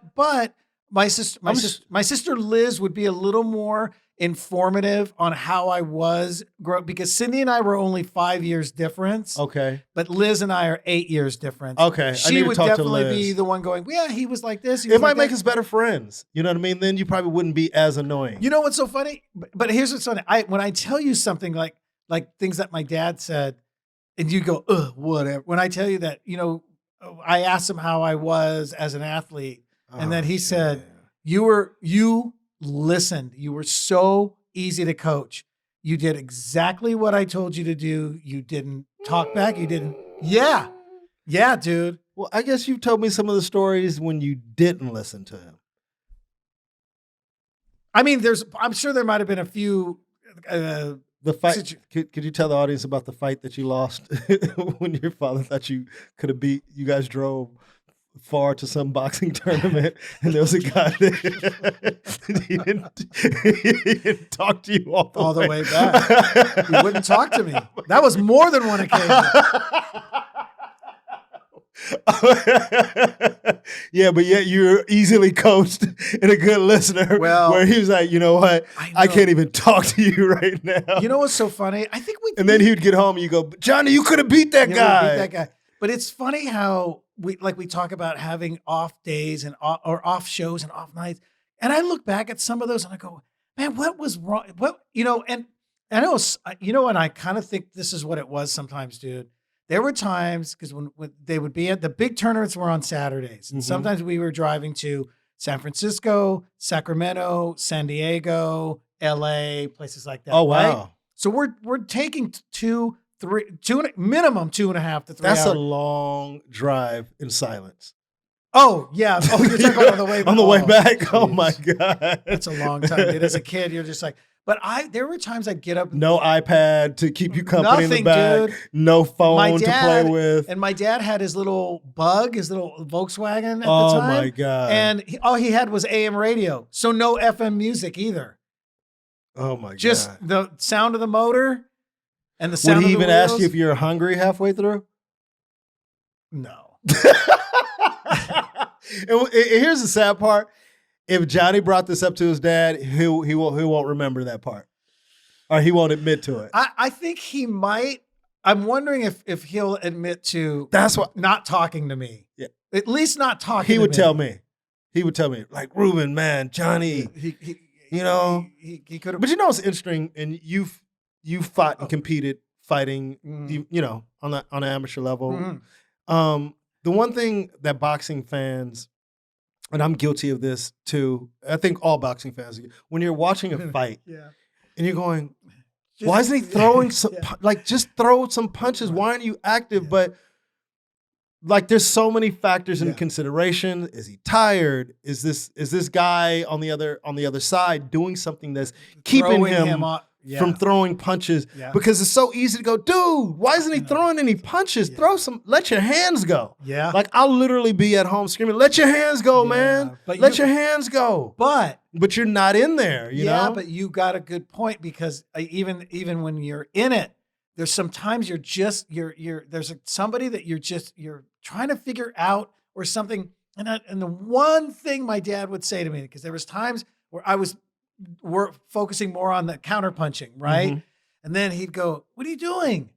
B: my sister Liz would be a little more informative on how I was growing, because Cindy and I were only 5 years difference.
A: Okay.
B: But Liz and I are 8 years difference.
A: Okay.
B: She would definitely be the one going, yeah, he was like this.
A: It might make us better friends. You know what I mean? Then you probably wouldn't be as annoying.
B: You know what's so funny? But here's what's funny. When I tell you something like things that my dad said, and you go, ugh, whatever. When I tell you that, I asked him how I was as an athlete, and then he said, you listened. You were so easy to coach. You did exactly what I told you to do. You didn't talk back. You didn't. Yeah. Yeah, dude.
A: Well, I guess you've told me some of the stories when you didn't listen to him.
B: I mean, I'm sure there might have been a few.
A: The fight. Could you tell the audience about the fight that you lost when your father thought you could have beat? You guys drove far to some boxing tournament, and there was a guy that he didn't talk to you all the way
B: back. He wouldn't talk to me. That was more than one occasion.
A: Yeah, but yet you're easily coached and a good listener.
B: Well,
A: where he was like, you know what? I can't even talk to you right now.
B: You know what's so funny? I think
A: and then he would get home and you go, Johnny, you could have beat that guy.
B: But it's funny how we talk about having off days or off shows and off nights. And I look back at some of those and I go, man, what was wrong? And I know, and I kind of think this is what it was sometimes, dude. There were times, because when they would be at the big tournaments were on Saturdays. And sometimes we were driving to San Francisco, Sacramento, San Diego, LA, places like that.
A: Oh, wow.
B: Right? So we're taking minimum 2.5 to 3 hours.
A: That's a long drive in silence.
B: Oh, yeah. Oh, you're talking about on the way back.
A: On the way back? Geez. Oh, my God.
B: That's a long time, dude. As a kid, you're just like, but there were times I'd get up.
A: No iPad to keep you company in the back.
B: Dude.
A: No phone to play with.
B: And my dad had his little Bug, his little Volkswagen at the time.
A: Oh, my God.
B: And all he had was AM radio. So no FM music either.
A: Oh, my God.
B: Just the sound of the motor and the sound of the wheels.
A: Would he even ask you if you're hungry halfway through?
B: No.
A: And here's the sad part. If Johnny brought this up to his dad, he won't remember that part. Or he won't admit to it.
B: I think he might. I'm wondering if he'll admit to not talking to me. Yeah. At least not talking to me.
A: He would tell me. He would tell me, like, Ruben, man, Johnny, he could have. But it's interesting, and you've fought and competed fighting, on an amateur level. Mm-hmm. The one thing that boxing fans, and I'm guilty of this too, I think all boxing fans, when you're watching a fight and you're going, why isn't he throwing some, just throw some punches. Why aren't you active? Yeah. But there's so many factors in consideration. Is he tired? Is this guy on the other side doing something that's keeping him from throwing punches? Yeah. Because it's so easy to go, dude, why isn't he throwing any punches? Yeah. Let your hands go. Yeah. I'll literally be at home screaming, let your hands go, man. Let your hands go. But you're not in there, you know?
B: Yeah, but you got a good point, because even when you're in it, there's sometimes there's somebody that you're trying to figure out or something. And the one thing my dad would say to me, because there was times where we're focusing more on the counter punching, right? Mm-hmm. And then he'd go, what are you doing?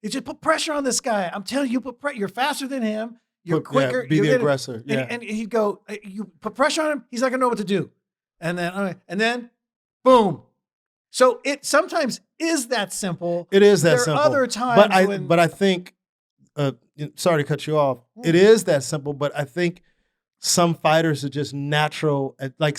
B: You just put pressure on this guy. I'm telling you, you're faster than him. You're quicker.
A: Be the aggressor. Yeah.
B: And he'd go, you put pressure on him. He's not going to know what to do. And then boom. So it sometimes is that simple.
A: It is that simple.
B: There are other times
A: but I think, sorry to cut you off. It is that simple, but I think some fighters are just natural, like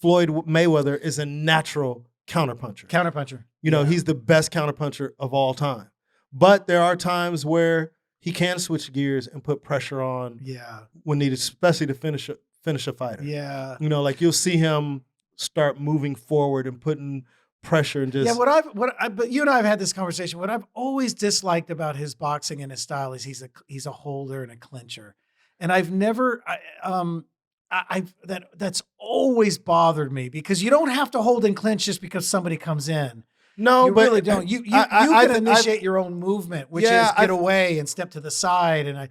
A: Floyd Mayweather is a natural counterpuncher.
B: Counterpuncher.
A: He's the best counterpuncher of all time. But there are times where he can switch gears and put pressure on
B: Yeah.
A: when needed, especially to finish a fighter.
B: Yeah.
A: You know, like you'll see him start moving forward and putting pressure and just
B: but you and I have had this conversation. What I've always disliked about his boxing and his style is he's a holder and a clincher, and I've never that's always bothered me because you don't have to hold and clinch just because somebody comes in.
A: No,
B: you
A: but
B: really don't. You can initiate your own movement, which is get away and step to the side. And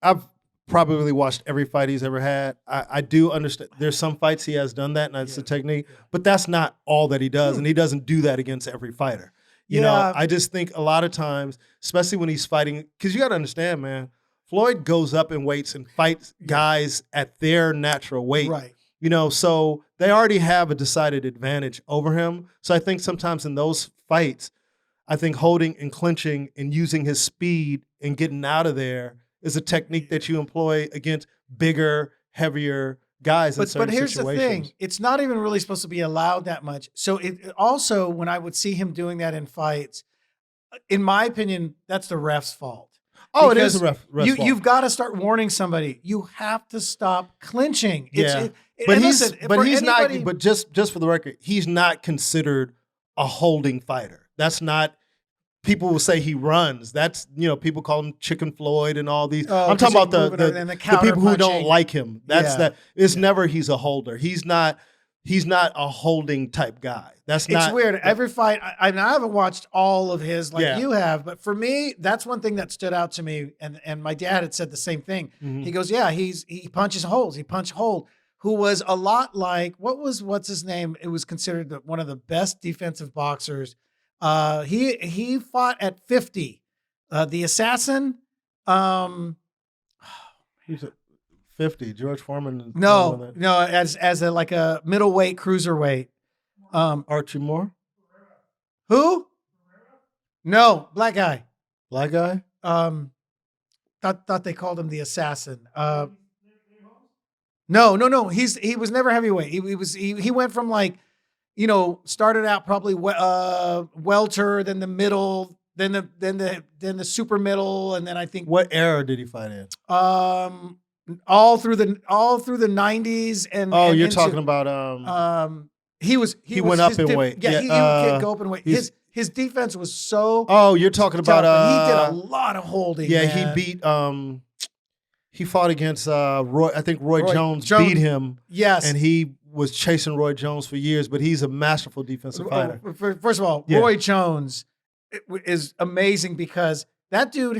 A: I've probably watched every fight he's ever had. I do understand there's some fights he has done that, and that's the technique, but that's not all that he does, and he doesn't do that against every fighter. You know, I just think a lot of times, especially when he's fighting, because you got to understand, man, Floyd goes up in weights and fights guys at their natural weight.
B: Right.
A: You know, so they already have a decided advantage over him. So I think sometimes in those fights, I think holding and clinching and using his speed and getting out of there is a technique that you employ against bigger, heavier guys in certain situations.
B: But here's the thing. It's not even really supposed to be allowed that much. So it also, when I would see him doing that in fights, in my opinion, that's the ref's fault.
A: Oh, it is a ref's fault.
B: You've got to start warning somebody. You have to stop clinching.
A: But just for the record, he's not considered a holding fighter. That's not. People will say he runs. That's, people call him Chicken Floyd and all these. I'm talking about the people who don't like him. That. It's never he's a holder. He's not a holding type guy. It's
B: weird. Every fight, I haven't watched all of his like you have, but for me, that's one thing that stood out to me. And my dad had said the same thing. Mm-hmm. He goes, he punches holes. He punched Holt, who was a lot like, what's his name? It was considered one of the best defensive boxers. He fought at 50. The Assassin.
A: He's at 50. George Foreman.
B: No, as a middleweight, cruiserweight.
A: Archie Moore.
B: Who? No, black guy.
A: Black guy.
B: Thought they called him the Assassin. No. He was never heavyweight. He went from started out probably welter, then the middle, then the super middle, and then I think.
A: What era did he fight in?
B: All through the 90s and.
A: Oh, you're talking about
B: he
A: went up in weight.
B: Yeah, he could go up in weight. His defense was so.
A: Oh, you're talking about
B: he did a lot of holding.
A: Yeah,
B: man.
A: he beat he fought against Roy. I think Roy Jones beat him.
B: Yes,
A: and he was chasing Roy Jones for years, but he's a masterful defensive fighter.
B: First of all, Roy Jones is amazing because that dude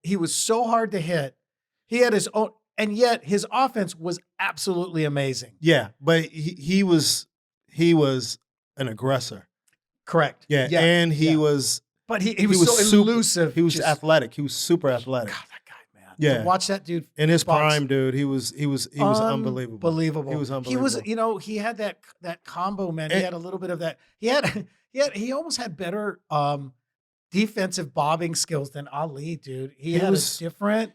B: he was so hard to hit. He had his own, and yet his offense was absolutely amazing.
A: Yeah, but he was an aggressor.
B: Correct.
A: Yeah, and he was.
B: But he was so elusive.
A: He was athletic. He was super athletic.
B: God, that guy, man.
A: Yeah,
B: watch that dude
A: in his prime, dude. He was unbelievable.
B: Unbelievable.
A: He was unbelievable.
B: He was, he had that combo, man. He had a little bit of that. He almost had better defensive bobbing skills than Ali, dude. He was different.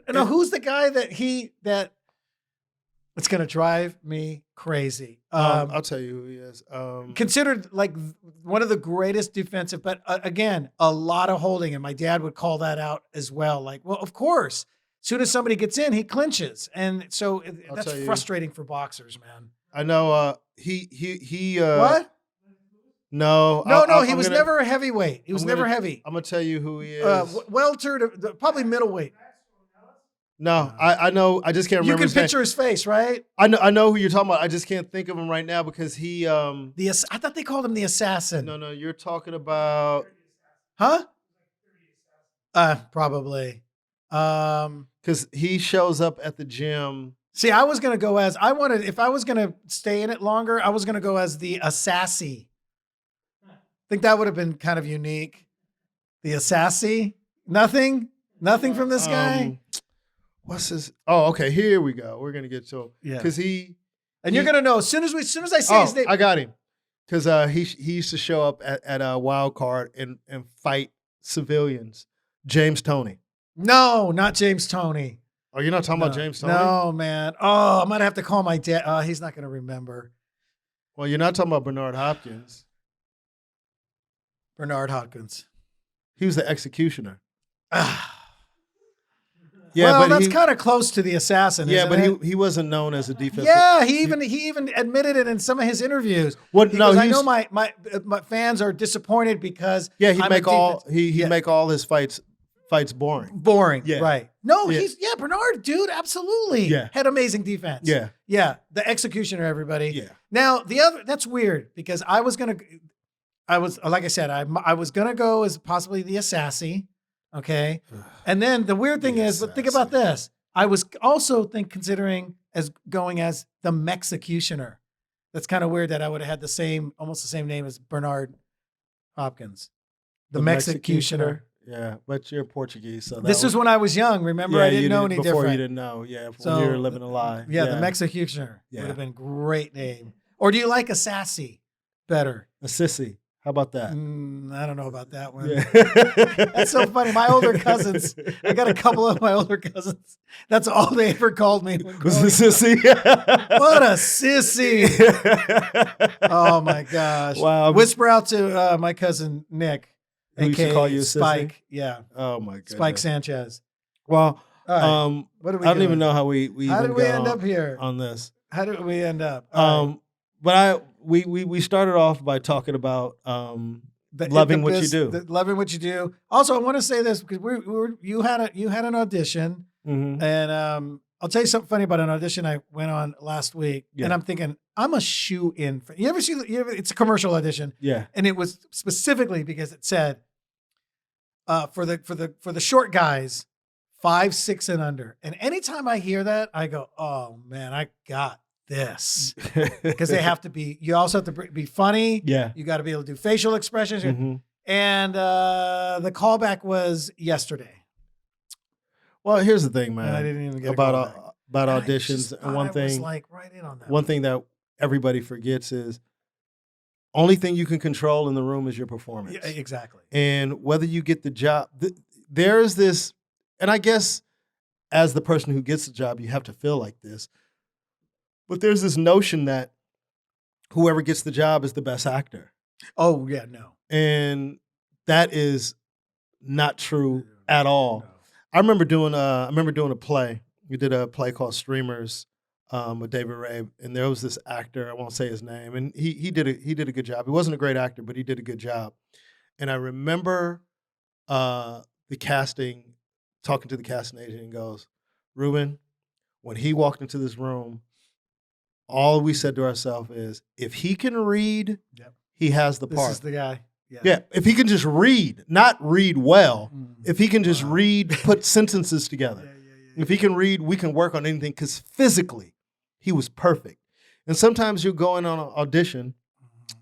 B: No, who's the guy that it's gonna drive me crazy?
A: I'll tell you who he is.
B: Considered like one of the greatest defensive, but again, a lot of holding, and my dad would call that out as well. Like, well, of course, as soon as somebody gets in, he clinches, and so that's frustrating for boxers, man.
A: I know. He.
B: What?
A: No,
B: he was never a heavyweight. He was never heavy.
A: I'm gonna tell you who he is.
B: Welter to probably middleweight.
A: No, I know. I just can't remember.
B: You can picture his face, right?
A: I know who you're talking about. I just can't think of him right now because he.
B: I thought they called him the Assassin.
A: No, you're talking about.
B: Huh? Probably.
A: Because he shows up at the gym.
B: See, I was gonna go if I was gonna stay in it longer, I was gonna go as the Assassin. I think that would have been kind of unique. The Assassin? Nothing from this guy?
A: What's his? Oh, okay. Here we go. We're gonna get to him. Yeah. Because
B: you're gonna know as soon as I say his name.
A: I got him. Because he used to show up at a wild card and fight civilians. James Toney.
B: No, not James Toney.
A: Oh, you're not talking about James Toney?
B: No, man. Oh, I might have to call my dad. He's not gonna remember.
A: Well, you're not talking about Bernard Hopkins.
B: Bernard Hopkins.
A: He was the executioner.
B: Yeah, well, that's kind of close to the assassin.
A: Yeah,
B: but
A: he wasn't known as a defensive.
B: Yeah, he even admitted it in some of his interviews. I know my fans are disappointed because
A: he'd make all his fights boring.
B: Boring, right? No, Bernard, dude, absolutely.
A: Yeah,
B: had amazing defense. Yeah, the executioner, everybody.
A: Yeah.
B: Now that's weird because I was like I said, I was gonna go as possibly the assassin. Okay. And then the weird thing is, but think about this. I was also considering as going as the Mexicutioner. That's kind of weird that I would have had almost the same name as Bernard Hopkins. The Mexicutioner.
A: Yeah, but you're Portuguese, so
B: this is when I was young. Remember, I didn't know any different.
A: Before you didn't know, when you were living a lie.
B: Yeah, the Mexicutioner would have been a great name. Or do you like a sassy better?
A: A sissy. How about that?
B: I don't know about that one. Yeah. That's so funny. My older cousins, I got a couple of my older cousins. That's all they ever called me.
A: Was a sissy?
B: What a sissy. Oh my gosh.
A: Wow.
B: Whisper out to my cousin Nick.
A: Who used to call you a
B: Spike.
A: Sissy?
B: Yeah.
A: Oh my goodness.
B: Spike Sanchez.
A: Well,
B: right. What
A: I don't even know how we
B: did we end up here
A: on this.
B: How did we end up?
A: But we started off by talking about loving what you do.
B: Loving what you do. Also, I want to say this because you had an audition, and I'll tell you something funny about an audition I went on last week, and I'm thinking I'm a shoe-in. You ever see? It's a commercial audition, and it was specifically because it said for the short guys, 5, 6, and under. And anytime I hear that, I go, oh man, I got this, because they have to be. You also have to be funny.
A: Yeah,
B: you got to be able to do facial expressions. And the callback was yesterday.
A: Well, here's the thing, man.
B: And I didn't even get
A: about auditions. And one thing,
B: was like right in on that.
A: One thing that everybody forgets is only thing you can control in the room is your performance.
B: Yeah, exactly.
A: And whether you get the job, there's this, and I guess as the person who gets the job, you have to feel like this. But there's this notion that whoever gets the job is the best actor.
B: Oh, yeah, no.
A: And that is not true at all. No. I remember doing a play. We did a play called Streamers with David Ray, and there was this actor, I won't say his name, and he did a good job. He wasn't a great actor, but he did a good job. And I remember the casting, talking to the casting agent, and goes, Ruben, when he walked into this room, all we said to ourselves is, if he can read, he has the part.
B: This is the guy.
A: Yeah, if he can just read, not read well, if he can just read, put sentences together. If he can read, we can work on anything, because physically, he was perfect. And sometimes you're going on an audition,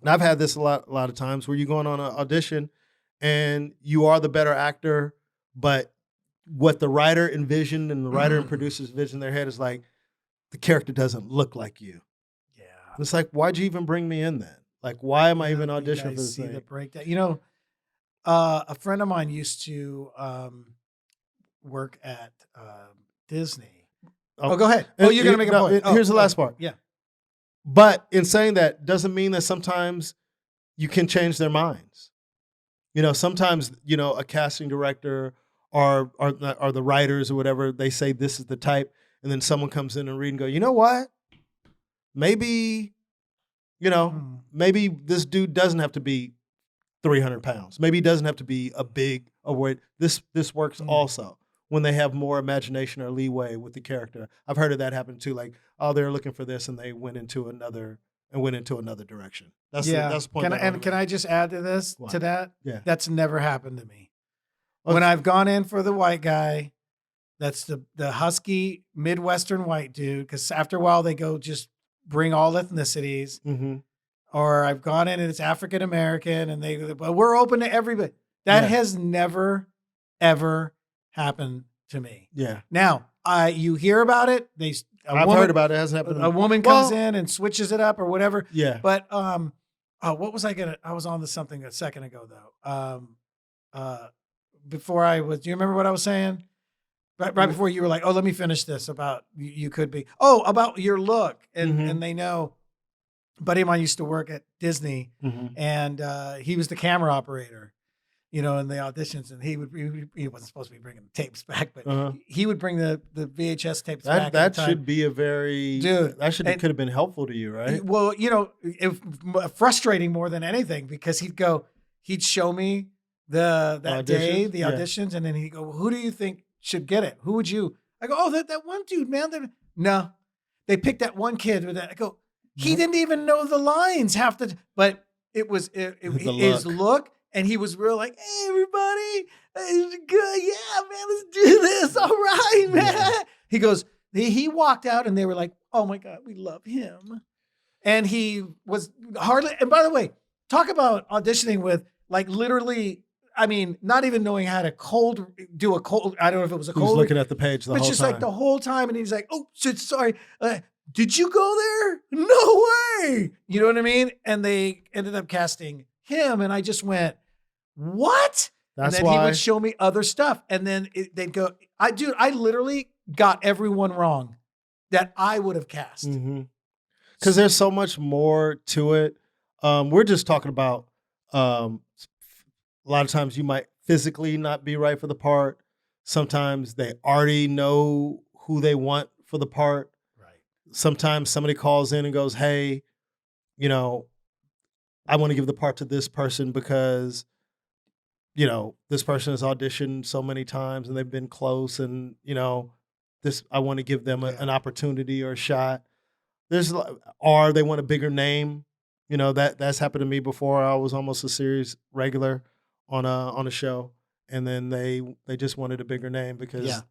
A: and I've had this a lot of times, where you're going on an audition and you are the better actor, but what the writer envisioned and the writer and producer's vision in their head is like, the character doesn't look like you.
B: Yeah.
A: And it's like, why'd you even bring me in then? Like, why am I even auditioning for this thing?
B: The breakdown. You know, a friend of mine used to work at Disney. Oh, go ahead. Oh, you're going to make a point.
A: Here's the last part.
B: Yeah.
A: But in saying that, doesn't mean that sometimes you can change their minds. You know, sometimes, a casting director or the writers or whatever, they say this is the type, and then someone comes in and read and go, you know what? Maybe, maybe this dude doesn't have to be 300 pounds. Maybe he doesn't have to be a big overweight. This works also when they have more imagination or leeway with the character. I've heard of that happen too. Like, oh, they're looking for this, and they went into another direction. That's the point.
B: Can I just add to this? What? To that?
A: Yeah.
B: That's never happened to me. Okay. When I've gone in for the white guy, that's the husky Midwestern white dude, because after a while they go just bring all ethnicities. Or I've gone in and it's African American, and but we're open to everybody. That has never ever happened to me.
A: Yeah.
B: Now you hear about it.
A: I've heard about it. It hasn't happened.
B: A woman comes in and switches it up or whatever.
A: Yeah.
B: But what was I was on to something a second ago though. Before I was, do you remember what I was saying? Right before you were like, oh, let me finish this about you could be. Oh, about your look. And they know. A buddy of mine used to work at Disney, and he was the camera operator. in the auditions, and he wasn't supposed to be bringing the tapes back, but he would bring the VHS tapes back.
A: That should be a very
B: dude.
A: That could have been helpful to you, right?
B: Well, frustrating more than anything, because he'd show me the auditions, and then he'd go, well, "Who do you think should get it? Who would you?" I go, "Oh, that one dude, man." No, they picked that one kid with that. I go, he didn't even know the lines but it was his look. And he was real like, "Hey, everybody, it's good. Yeah, man, let's do this. All right, man." Yeah. He goes, he walked out and they were like, "Oh my God, we love him." And he was hardly, and by the way, talk about auditioning with like literally, I mean, not even knowing how to do a cold. I don't know if it was a cold.
A: He was looking at the page the whole time.
B: But just like the whole time. And he's like, "Oh, shit, sorry. Did you go there? No way." You know what I mean? And they ended up casting him, and I just went, "What?"
A: That's
B: and then
A: why
B: he would show me other stuff, and then they'd go, I literally got everyone wrong that I would have cast."
A: Because there's so much more to it. We're just talking about a lot of times you might physically not be right for the part. Sometimes they already know who they want for the part.
B: Right.
A: Sometimes somebody calls in and goes, "Hey, I want to give the part to this person because, this person has auditioned so many times and they've been close, and, I want to give them an opportunity or a shot." Or they want a bigger name. That's happened to me before. I was almost a series regular on a show, and then they just wanted a bigger name because,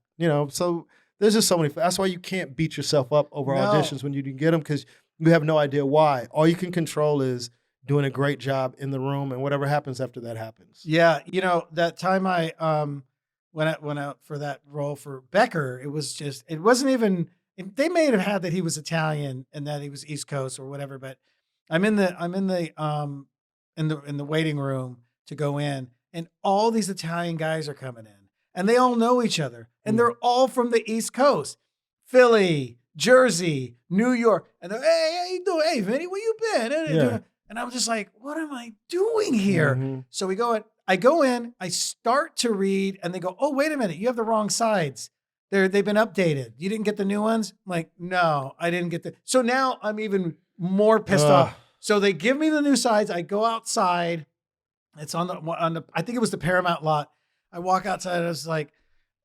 A: so there's just so many. That's why you can't beat yourself up over auditions when you do get them, because you have no idea why. All you can control is doing a great job in the room, and whatever happens after that happens.
B: Yeah, that time I went out for that role for Becker, it wasn't even. They may have had that he was Italian and that he was East Coast or whatever, but I'm in the waiting room to go in, and all these Italian guys are coming in, and they all know each other, and they're all from the East Coast, Philly, Jersey, New York, and they're, "Hey, how you doing? Hey, Vinny, where you been?"
A: Yeah.
B: And I'm just like, "What am I doing here?" So I go in, I start to read, and they go, "Oh, wait a minute, you have the wrong sides. They've been updated. You didn't get the new ones?" I'm like, "No, I didn't get so now I'm even more pissed off." So they give me the new sides. I go outside. It's on the I think it was the Paramount lot. I walk outside. I was like,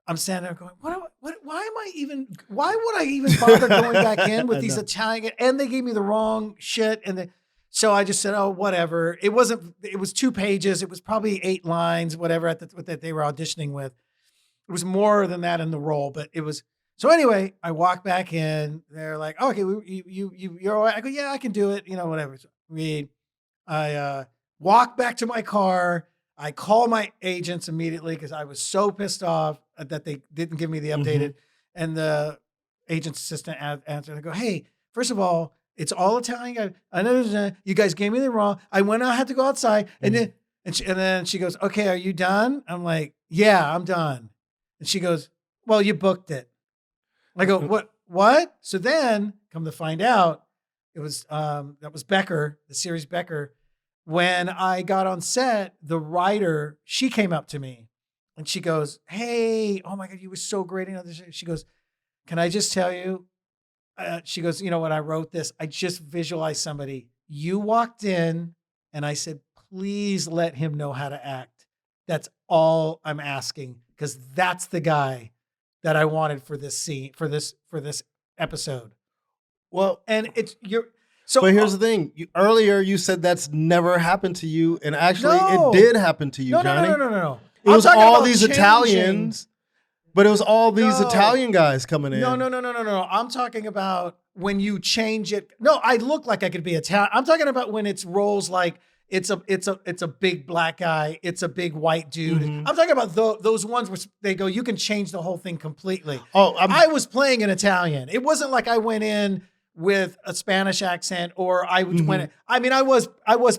B: I'm standing there going, why would I even bother going back in with these Italian? And they gave me the wrong shit. So I just said, "Oh, whatever." It was 2 pages. It was probably 8 lines, whatever that they were auditioning with. It was more than that in the role, but it was. So anyway, I walk back in. They're like, "Oh, okay, you're all right." I go, "Yeah, I can do it." Whatever. So I walk back to my car. I call my agents immediately because I was so pissed off that they didn't give me the updated. And the agent's assistant answered. I go, "Hey, first of all, it's all Italian. I know you guys gave me the wrong. I went out, I had to go outside, and then she goes, "Okay, are you done?" I'm like, "Yeah, I'm done." And she goes, "Well, you booked it." I go, "What?" So then, come to find out, it was that was Becker, the series Becker. When I got on set, the writer, she came up to me and she goes, "Hey, oh my God, you were so great." She goes, "Can I just tell you?" She goes, "When I wrote this, I just visualized somebody. You walked in and I said, please let him know how to act. That's all I'm asking, because that's the guy that I wanted for this scene, for this episode."
A: Well,
B: and
A: but here's the thing. Earlier you said that's never happened to you, and actually it did happen to you, Johnny.
B: No.
A: It was all these Italians, but it was all these Italian guys coming in.
B: No. I'm talking about when you change it. No, I look like I could be Italian. I'm talking about when it's roles like it's a big black guy, it's a big white dude. I'm talking about those ones where they go, you can change the whole thing completely. I was playing an Italian. It wasn't like I went in with a Spanish accent, or I went. I mean, I was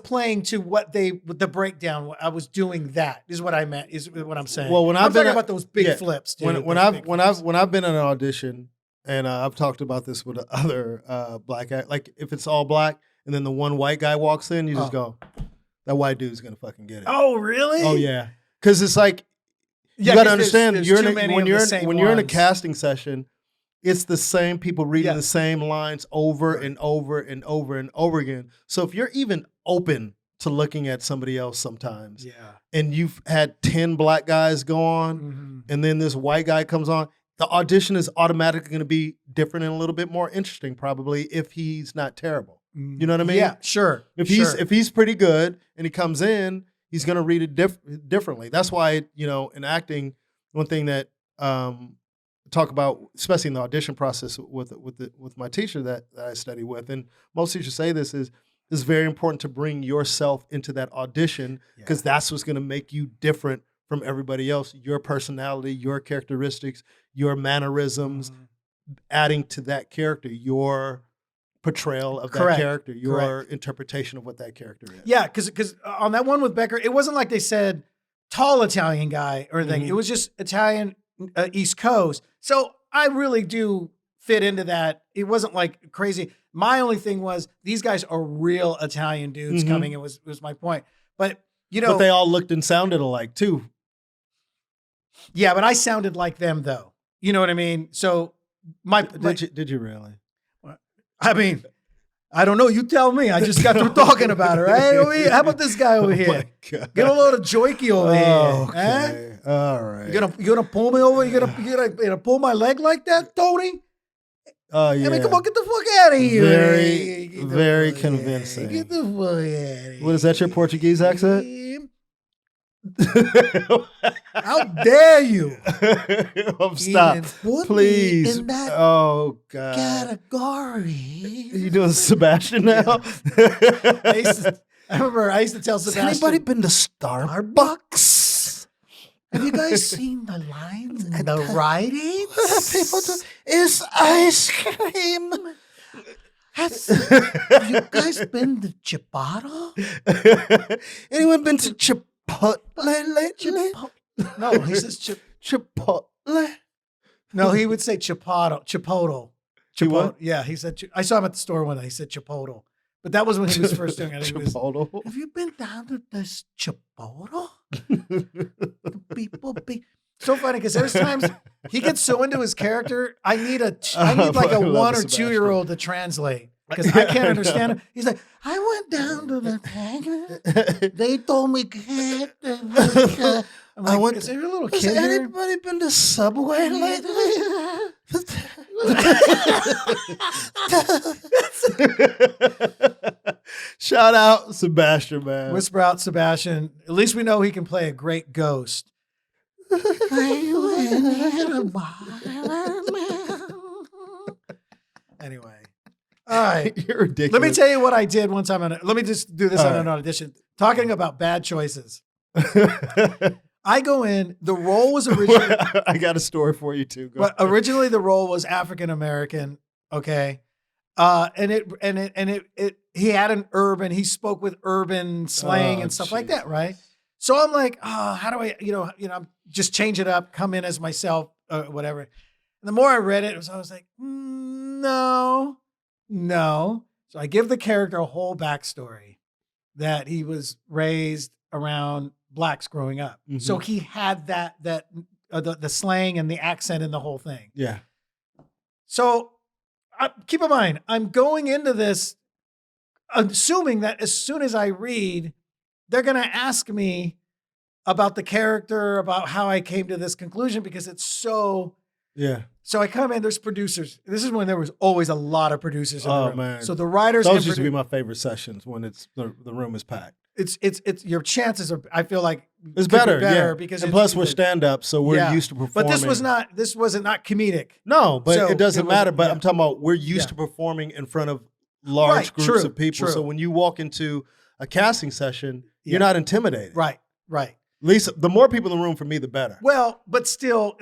B: playing to the breakdown. I was doing that. Is what I meant. Is what I'm saying.
A: Well,
B: I'm talking about those big flips. Dude,
A: when I've been in an audition, and I've talked about this with other black guy. Like if it's all black, and then the one white guy walks in, you just go, "That white dude's gonna fucking get it."
B: Oh, really?
A: Oh yeah. Because it's like, you
B: Yeah,
A: got to
B: 'cause
A: understand,
B: there's
A: you're
B: too
A: in
B: many
A: when
B: of the same
A: you're in a
B: ones.
A: casting session, it's the same people reading
B: Yeah.
A: the same lines over
B: Right.
A: and over and over and over again. So if you're even open to looking at somebody else sometimes,
B: Yeah.
A: and you've had 10 black guys go on,
B: Mhm.
A: and then this white guy comes on, the audition is automatically going to be different and a little bit more interesting, probably, if he's not terrible. You know what I mean?
B: Yeah, sure.
A: If
B: sure.
A: he's pretty good and he comes in, he's going to read it differently. That's why, in acting, one thing that talk about, especially in the audition process with my teacher that I study with, and most teachers say this is it's very important to bring yourself into that audition, because that's what's going to make you different from everybody else. Your personality, your characteristics, your mannerisms, adding to that character, your portrayal of that character, your interpretation of what that character is.
B: Yeah, because on that one with Becker, it wasn't like they said tall Italian guy or anything. It was just Italian East Coast. So I really do fit into that. It wasn't like crazy. My only thing was these guys are real Italian dudes coming. It was my point. But
A: but they all looked and sounded alike too.
B: Yeah, but I sounded like them though. You know what I mean? So
A: did you really?
B: I mean, I don't know. You tell me. I just got through talking about it, right? How about this guy over here? Get a load of joikey over here.
A: Okay. All right.
B: You gonna pull me over? You gonna pull my leg like that, Tony?
A: Oh yeah.
B: I mean, come on, get the fuck out of here.
A: Very convincing.
B: Get the fuck out of here.
A: What is that? Your Portuguese accent?
B: How dare you?
A: Stop, please.
B: In that
A: oh God.
B: category.
A: You doing Sebastian now?
B: I remember I used to tell Sebastian.
A: Has anybody been to Starbucks?
B: Have you guys seen the lines and the writings?
A: People is ice cream.
B: Have you guys been to Chipotle?
A: Anyone been to Chipotle lately?
B: No, he says
A: Chipotle.
B: No, he would say Chipotle.
A: What?
B: Yeah, he said. I saw him at the store one day. He said Chipotle, but that was when he was first doing it.
A: Chipotle.
B: Have you been down to this Chipotle? People be so funny because there's times he gets so into his character. I need like a 1 or 2 year old to translate because I can't understand him. He's like, I went down to the hangar. They told me get. I'm like, is there a little kid
A: Has
B: here?
A: anybody been to Subway lately? Shout out Sebastian, man.
B: Whisper out Sebastian. At least we know he can play a great ghost. Anyway. All right.
A: You're ridiculous.
B: Let me tell you what I did one time. Let me just do this on an audition. Talking about bad choices. I go in. The role was originally.
A: I got a story for you too.
B: But originally the role was African American. Okay. And he had an urban. He spoke with urban slang and stuff like that, right? So I'm like, how do I, just change it up, come in as myself, whatever. And the more I read it, I was like, no. So I give the character a whole backstory that he was raised around blacks growing up. Mm-hmm. So he had the slang and the accent and the whole thing.
A: Yeah.
B: So keep in mind, I'm going into this assuming that as soon as I read, they're going to ask me about the character, about how I came to this conclusion, because it's so.
A: Yeah.
B: So I come in, there's producers. This is when there was always a lot of producers in the room.
A: Man.
B: So the writers.
A: Those used to be my favorite sessions when the room is packed.
B: It's your chances are, I feel like
A: it's better yeah.
B: because
A: and plus we're stand up, so we're used to performing.
B: But this wasn't comedic.
A: No, but it doesn't matter. But I'm talking about we're used to performing in front of large groups of people. So when you walk into a casting session, you're not intimidated.
B: Right.
A: At least the more people in the room for me, the better.
B: Well, but still,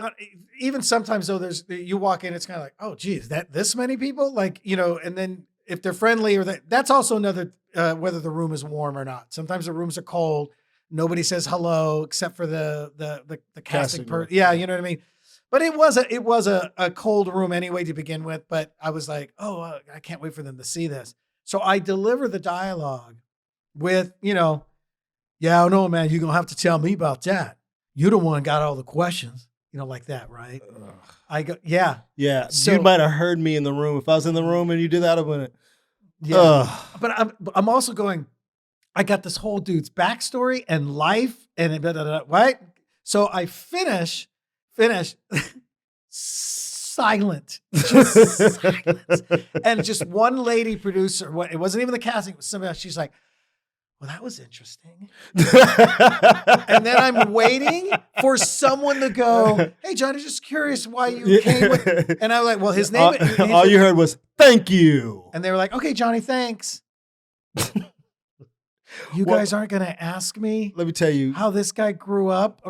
B: even sometimes though, you walk in, it's kind of like, oh, geez, this many people, and then if they're friendly or that's also another whether the room is warm or not. Sometimes the rooms are cold. Nobody says hello except for the casting person. Yeah, you know what I mean. But it was a cold room anyway to begin with. But I was like, oh, I can't wait for them to see this. So I deliver the dialogue with, yeah, I know, man, you're going to have to tell me about that. you the one got all the questions, like that, right?
A: Ugh.
B: I go, yeah.
A: Yeah.
B: So-
A: you might have heard me in the room. If I was in the room and you did that, I wouldn't.
B: Yeah.
A: Ugh.
B: But I'm also going, I got this whole dude's backstory and life and right? So I finish silent. Just silence. And just one lady producer, it wasn't even the casting, it was somebody else. She's like, well, that was interesting. And then I'm waiting for someone to go, hey, Johnny, just curious why you came with. And I'm like, well, his name.
A: All you heard was, thank you.
B: And they were like, okay, Johnny, thanks. You guys aren't going to ask me.
A: Let me tell you
B: how this guy grew up.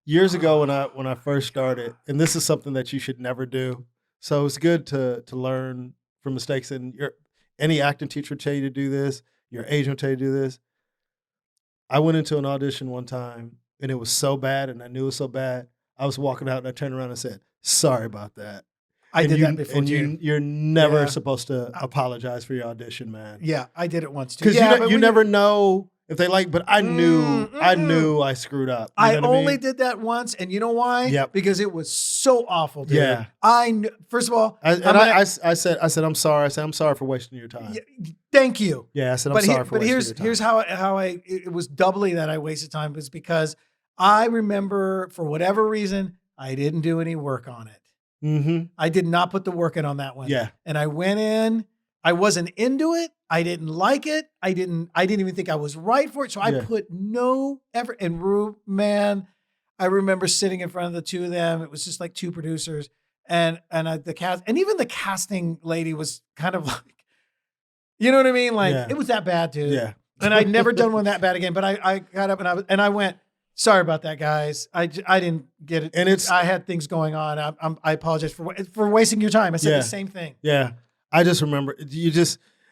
A: Years ago when I first started, and this is something that you should never do. So it's good to learn from mistakes. And any acting teacher will tell you to do this. Your agent will tell you to do this. I went into an audition one time, and it was so bad, and I knew it was so bad. I was walking out, and I turned around and said, sorry about that.
B: I did that before, too.
A: You're never supposed to apologize for your audition, man.
B: Yeah, I did it once, too.
A: Because you never know if they like, but I knew I screwed up.
B: I only did that once, and you know why?
A: Yep.
B: Because it was so awful, dude.
A: Yeah.
B: I knew, first of all,
A: I said, I'm sorry. I said, I'm sorry for wasting your time.
B: Thank you.
A: Yeah, I said, I'm sorry for wasting your time.
B: But here's how it was doubly that I wasted time, was because I remember, for whatever reason, I didn't do any work on it.
A: Mm-hmm.
B: I did not put the work in on that one.
A: Yeah.
B: And I went in, I wasn't into it. I didn't like it. I didn't even think I was right for it. So I put no effort. And man, I remember sitting in front of the two of them. It was just like two producers, and the cast, and even the casting lady was kind of like, you know what I mean? Like it was that bad, dude.
A: Yeah.
B: And I'd never done one that bad again. But I got up and I went, sorry about that, guys. I didn't get it.
A: And
B: I had things going on. I apologize for wasting your time. I said the same thing.
A: Yeah. I just remember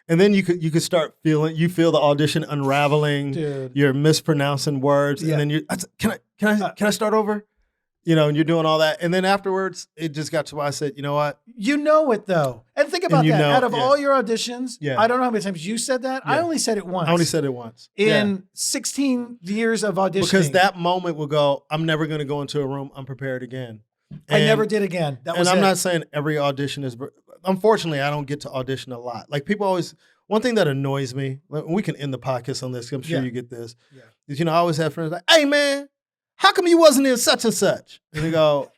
A: and then you could start feel the audition unraveling.
B: Dude.
A: You're mispronouncing words.
B: Yeah.
A: And then can I start over? And you're doing all that. And then afterwards, it just got to where I said, you know what?
B: You know it, though. And think about that. Out of all your auditions,
A: Yeah.
B: I don't know how many times you said that. I only said it once.
A: I only said it once.
B: In 16 years of auditioning.
A: Because that moment will go, I'm never going to go into a room unprepared again.
B: I never did again.
A: I'm not saying every audition is, unfortunately, I don't get to audition a lot. Like people always, one thing that annoys me, we can end the podcast on this, I'm sure you get this, is, I always have friends like, hey man, how come you wasn't in such and such? And they go,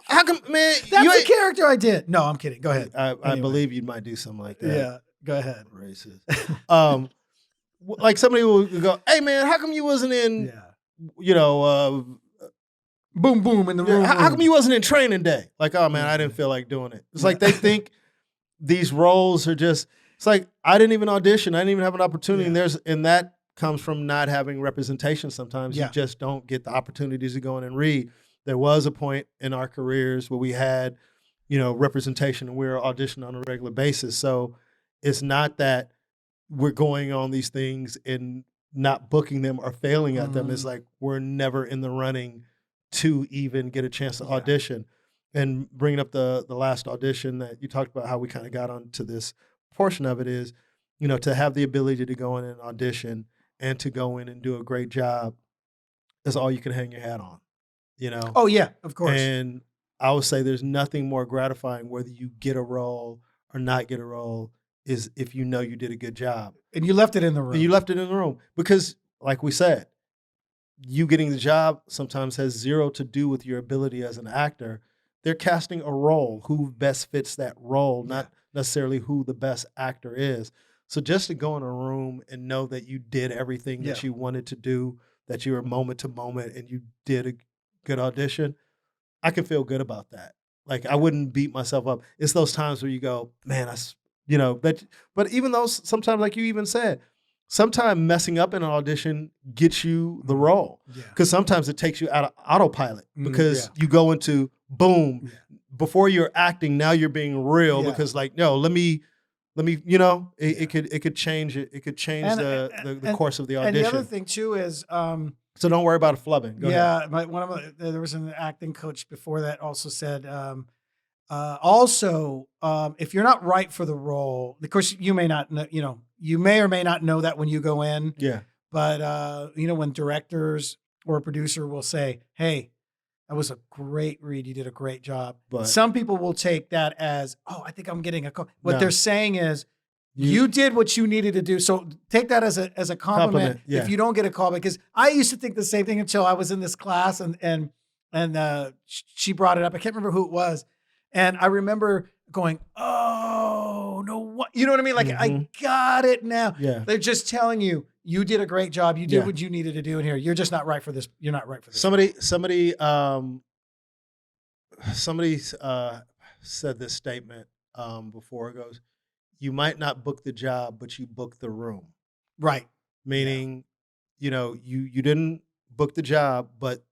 A: how come, man?
B: That's the character I did. No, I'm kidding. Go ahead.
A: I believe you might do something like that.
B: Yeah, go ahead.
A: Racist. Like somebody will go, hey man, how come you wasn't in,
B: boom, boom in the room.
A: How come you wasn't in Training Day? Like, oh man, I didn't feel like doing it. It's like they think these roles are just, it's like, I didn't even audition. I didn't even have an opportunity. And that comes from not having representation sometimes. You just don't get the opportunities to go in and read. There was a point in our careers where we had, representation, and we were auditioning on a regular basis. So it's not that we're going on these things and not booking them or failing at them. It's like we're never in the running to even get a chance to audition. And bringing up the last audition that you talked about, how we kind of got onto this portion of it is, to have the ability to go in and audition and to go in and do a great job is all you can hang your hat on,
B: Oh yeah, of course.
A: And I would say there's nothing more gratifying, whether you get a role or not get a role, is if you did a good job.
B: And you left it in the room.
A: And you left it in the room because, like we said, you getting the job sometimes has zero to do with your ability as an actor. They're casting a role, who best fits that role, not necessarily who the best actor is. So just to go in a room and know that you did everything that you wanted to do, that you were moment to moment and you did a good audition, I can feel good about that. Like, I wouldn't beat myself up. It's those times where you go, man, but even though sometimes, like you even said, sometimes messing up in an audition gets you the role. Because sometimes it takes you out of autopilot because you go into boom. Before you're acting, now you're being real because like, no, let me, it could change it. It could change the course of the audition.
B: And the other thing too is,
A: so don't worry about flubbing. Go ahead.
B: There was an acting coach before that also said, if you're not right for the role, of course you may not know, you may or may not know that when you go in.
A: Yeah.
B: But when directors or a producer will say, hey, that was a great read. You did a great job.
A: But
B: some people will take that as, oh, I think I'm getting a call. What
A: No.
B: they're saying is, you did what you needed to do. So take that as a compliment
A: yeah.
B: if you don't get a call, because I used to think the same thing until I was in this class and she brought it up. I can't remember who it was. And I remember going, oh, no, what? You know what I mean? Like, I got it now.
A: Yeah.
B: They're just telling you, you did a great job. You did what you needed to do in here. You're just not right for this. You're not right for this.
A: Somebody said this statement before. It goes, you might not book the job, but you book the room.
B: Right.
A: Meaning, you didn't book the job, but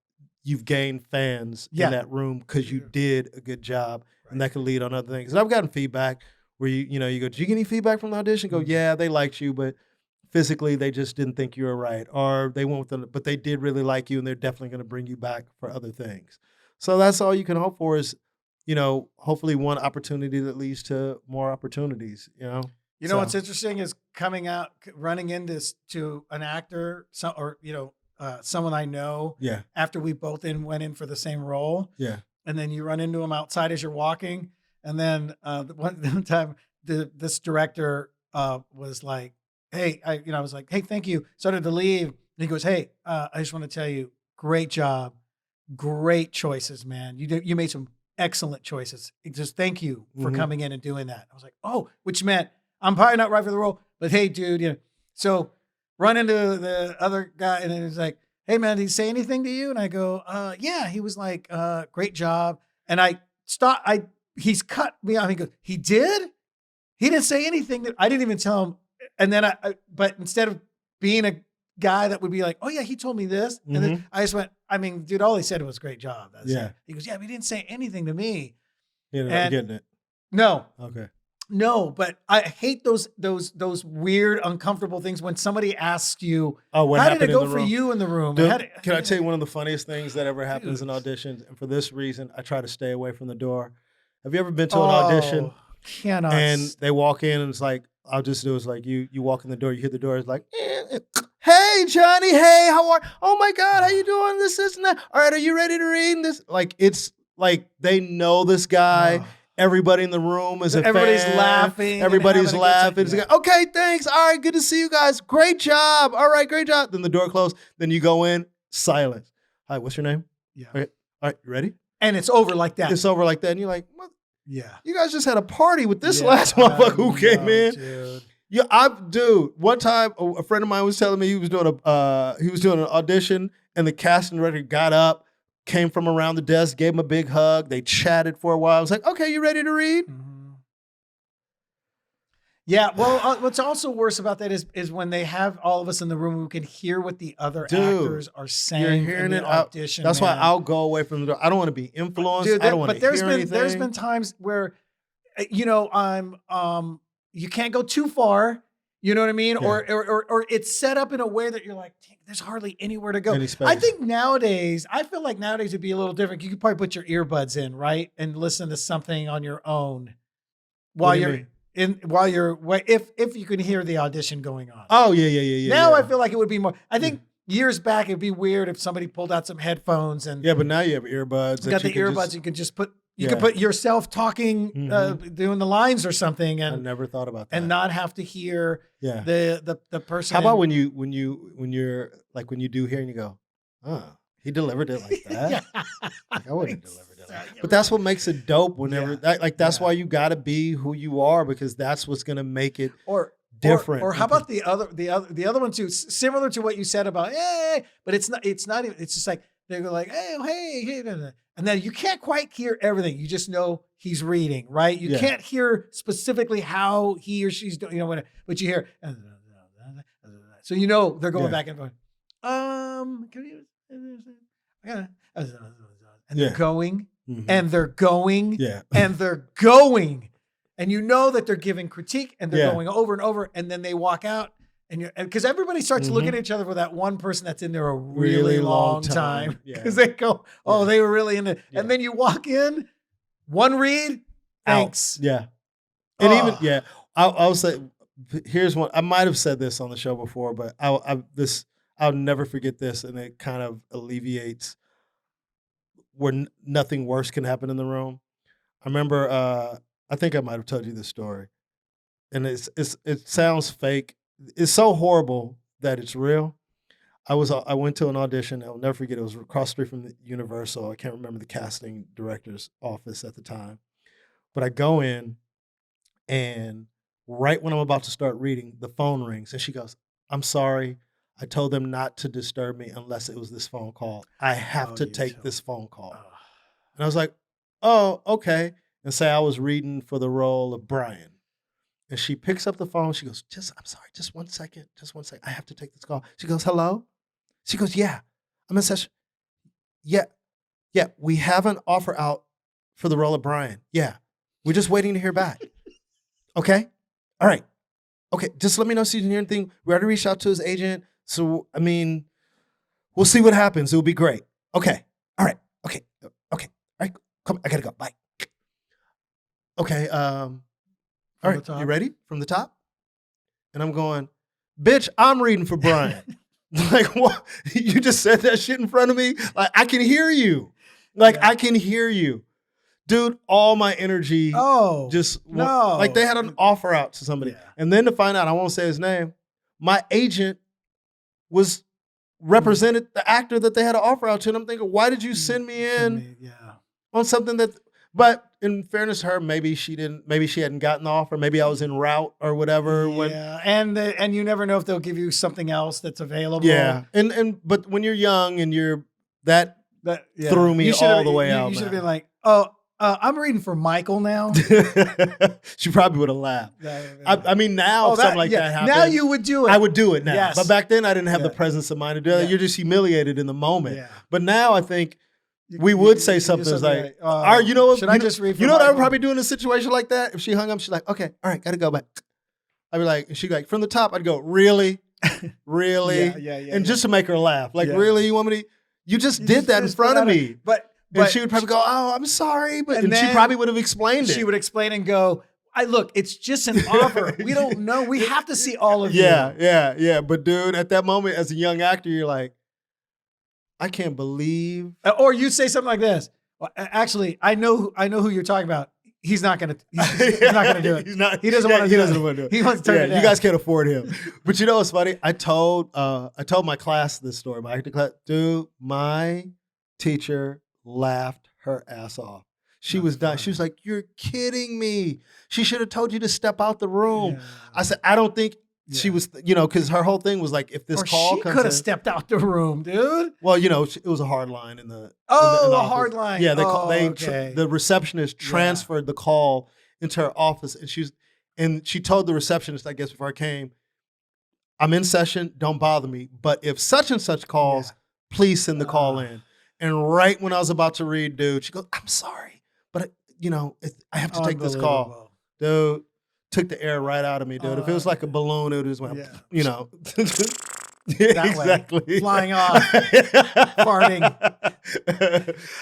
A: you've gained fans in that room because you did a good job, and that could lead on other things. And I've gotten feedback where you go, did you get any feedback from the audition? Go, yeah, they liked you, but physically they just didn't think you were right, or they went with them, but they did really like you, and they're definitely going to bring you back for other things. So that's all you can hope for is, hopefully one opportunity that leads to more opportunities.
B: What's interesting is running into an actor, someone I know.
A: Yeah.
B: After we both went in for the same role.
A: Yeah.
B: And then you run into him outside as you're walking, and then one time this director was like, "Hey," I was like, "Hey, thank you." Started to leave, and he goes, "Hey, I just want to tell you, great job, great choices, man. You made some excellent choices. Just thank you for coming in and doing that." I was like, "Oh," which meant I'm probably not right for the role, but hey, dude, So run into the other guy, and then he's like, "Hey, man, did he say anything to you?" And I go, "Yeah." He was like, "Great job." And he's cut me off. He goes, "He did? He didn't say anything. I didn't even tell him." And then but instead of being a guy that would be like, "Oh yeah, he told me this," and then I just went, I mean, dude, all he said was great job. That's it. He goes, "Yeah, but he didn't say anything to me."
A: You're not getting it.
B: No.
A: Okay.
B: No, but I hate those weird, uncomfortable things when somebody asks you, "Oh, how did it go for you in the room?"
A: Dude, can I tell you one of the funniest things that ever happens in auditions? And for this reason, I try to stay away from the door. Have you ever been to an audition?
B: Cannot.
A: And they walk in, and it's like, I'll just do it. It's like you walk in the door, you hit the door, it's like, "Hey, Johnny, hey, how are you? Oh my God, how you doing? This, and that. All right, are you ready to read this?" Like, it's like they know this guy. Everybody in the room is a
B: Everybody's
A: fan.
B: laughing.
A: Everybody's laughing. It's like, "Okay, thanks. All right, good to see you guys. Great job. All right, great job." Then the door closed. Then you go in, silence. "Hi, what's your name?"
B: Yeah.
A: All right, you ready?
B: And it's over like that.
A: It's over like that. And you're like, "What?
B: Yeah.
A: You guys just had a party with this last motherfucker who came in."
B: Dude.
A: Yeah, dude. One time, a friend of mine was telling me he was doing an audition, and the casting director got up, came from around the desk, gave him a big hug. They chatted for a while. I was like, "Okay, you ready to read?"
B: Yeah. Well, what's also worse about that is when they have all of us in the room who can hear what the other actors are saying.
A: You're hearing
B: in the audition.
A: That's why I'll go away from the door. I don't want to be influenced.
B: Dude,
A: I don't want to hear anything.
B: There's been times where, you can't go too far. You know what I mean?
A: Yeah.
B: Or it's set up in a way that you're like, there's hardly anywhere to go.
A: Any space.
B: I feel like nowadays it'd be a little different. You could probably put your earbuds in, right? And listen to something on your own if you can hear the audition going on.
A: Oh, yeah.
B: Now I feel like it would be more, I think years back, it'd be weird if somebody pulled out some headphones and.
A: Yeah, but now you have earbuds.
B: You got the earbuds, you can just put. You could put yourself talking, doing the lines or something, and
A: I never thought about that,
B: and not have to hear the person.
A: How about when you're like when you do hear and you go, "Oh, he delivered it like that." Like, I wouldn't have delivered it, but that's what makes it dope. Whenever that's why you got to be who you are, because that's what's gonna make it different.
B: Or how about the other one too? Similar to what you said about but it's not even. It's just like they go like, hey. And then you can't quite hear everything. You just know he's reading, right? You can't hear specifically how he or she's doing, but you hear. So they're going back and forth. And they're going, and they're going, and they're going. And you know that they're giving critique, and they're going over and over, and then they walk out. And because everybody starts looking at each other for that one person that's in there a really long time. Because they go, they were really in it. And then you walk in, one read, thanks.
A: Yeah. And I'll say, here's one. I might have said this on the show before, but I I'll never forget this, and it kind of alleviates where nothing worse can happen in the room. I remember, I think I might have told you this story, and it sounds fake. It's so horrible that it's real. I went to an audition. I'll never forget. It was across the street from the Universal. I can't remember the casting director's office at the time, but I go in, and right when I'm about to start reading, the phone rings, and she goes, "I'm sorry. I told them not to disturb me unless it was this phone call. I have to take this phone call."
B: Oh.
A: And I was like, "Oh, okay." And say I was reading for the role of Brian. And she picks up the phone. She goes, I'm sorry, just 1 second. Just 1 second. I have to take this call. She goes, "Hello?" She goes, "Yeah. I'm in session. Yeah. Yeah. We have an offer out for the role of Brian. Yeah. We're just waiting to hear back. Okay? All right. Okay. Just let me know if you can hear anything. We already reached out to his agent. So, I mean, we'll see what happens. It'll be great. Okay. All right. Okay. Okay. All right. Come. I gotta go. Bye." Okay. All right. You ready? From the top? And I'm going, "Bitch, I'm reading for Brian." Like, what? You just said that shit in front of me? Like, I can hear you. Like, I can hear you. Dude, all my energy just
B: no.
A: like they had an offer out to somebody.
B: Yeah.
A: And then to find out, I won't say his name, my agent was represented the actor that they had an offer out to. And I'm thinking, why did you send me in on something that, but in fairness to her, maybe she hadn't gotten the offer. Maybe I was en route or whatever.
B: Yeah, and you never know if they'll give you something else that's available.
A: Yeah, but when you're young and you're that threw me all the way out.
B: You should have been like, "Oh, I'm reading for Michael now."
A: She probably would have laughed. I mean, now if something like that happened,
B: now you would do it.
A: I would do it now.
B: Yes.
A: But back then, I didn't have the presence of mind to do it. You're just humiliated in the moment.
B: Yeah.
A: But now I think we would say something like, "You know what?
B: Should I just read for
A: You know what I would
B: Michael?"
A: probably do in a situation like that? If she hung up, she's like, "Okay, all right, gotta go back." I'd be like, she'd be like, from the top, I'd go, "Really? Really?" And just to make her laugh. Like, "Really? You want me to?" You just did that in front of me. And she would probably go, "Oh, I'm sorry." And she probably would have explained it.
B: She would explain and go, look, it's just an offer. We don't know. We have to see all of you.
A: Yeah. But dude, at that moment, as a young actor, you're like, I can't believe.
B: Or you say something like this. Well, actually, I know who you're talking about. He's not gonna. He's not gonna do it. He doesn't want to. He doesn't want to do it. He wants to turn it down.
A: You guys can't afford him. But you know what's funny? I told my class this story. My acting class, dude. My teacher laughed her ass off. She was done. She was like, "You're kidding me. She should have told you to step out the room." Yeah. I said, "I don't think." She was, because her whole thing was like, if this call comes in. She
B: could have stepped out the room, dude.
A: Well, it was a hard line in the.
B: A hard line.
A: Yeah, the receptionist transferred the call into her office, and she told the receptionist, I guess before I came, "I'm in session, don't bother me. But if such and such calls, please send the call in." And right when I was about to read, dude, she goes, "I'm sorry, but I have to take this call." Dude. Took the air right out of me, dude. If it was like a balloon, it just went,
B: exactly. Way. Flying off, farting.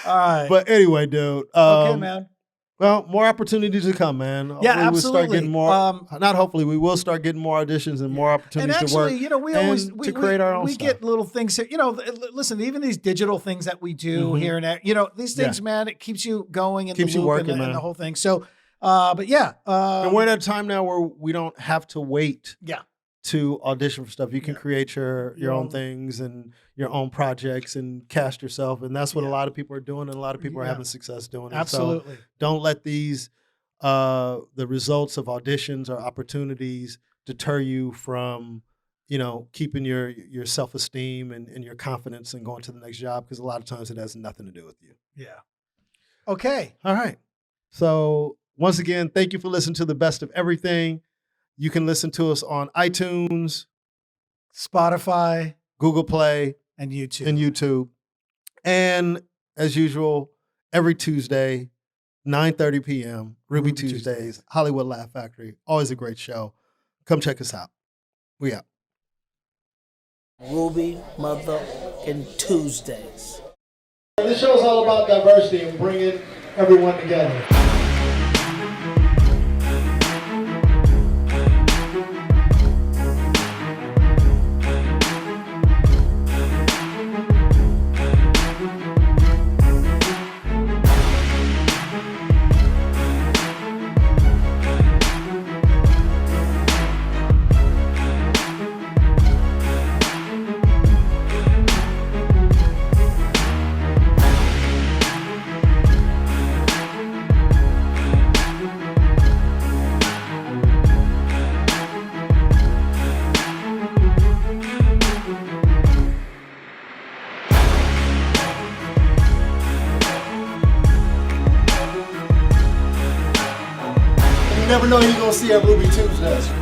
B: All right.
A: But anyway, dude.
B: Okay, man.
A: Well, more opportunities to come, man. Hopefully
B: absolutely.
A: We'll start getting more. Not hopefully, we will start getting more auditions and more opportunities
B: to work. And actually, we
A: create our own
B: we
A: stuff.
B: get little things here. Listen, even these digital things that we do here and there, these things, man, it keeps you going and keeps you working, and the whole thing. So. And
A: we're at a time now where we don't have to wait to audition for stuff. You can create your own things and your own projects and cast yourself. And that's what a lot of people are doing. And a lot of people are having success doing it.
B: Absolutely.
A: So don't let these, the results of auditions or opportunities deter you from, keeping your self-esteem and your confidence and going to the next job. Because a lot of times it has nothing to do with you.
B: Yeah. Okay.
A: All right. So, once again, thank you for listening to The Best of Everything. You can listen to us on iTunes,
B: Spotify,
A: Google Play,
B: and YouTube.
A: And as usual, every Tuesday, 9:30 p.m., Ruby Tuesdays, Hollywood Laugh Factory. Always a great show. Come check us out. We out.
D: Ruby motherfucking Tuesdays.
A: This show is all about diversity and bringing everyone together.
E: never know who you're gonna see at Ruby Tuesday.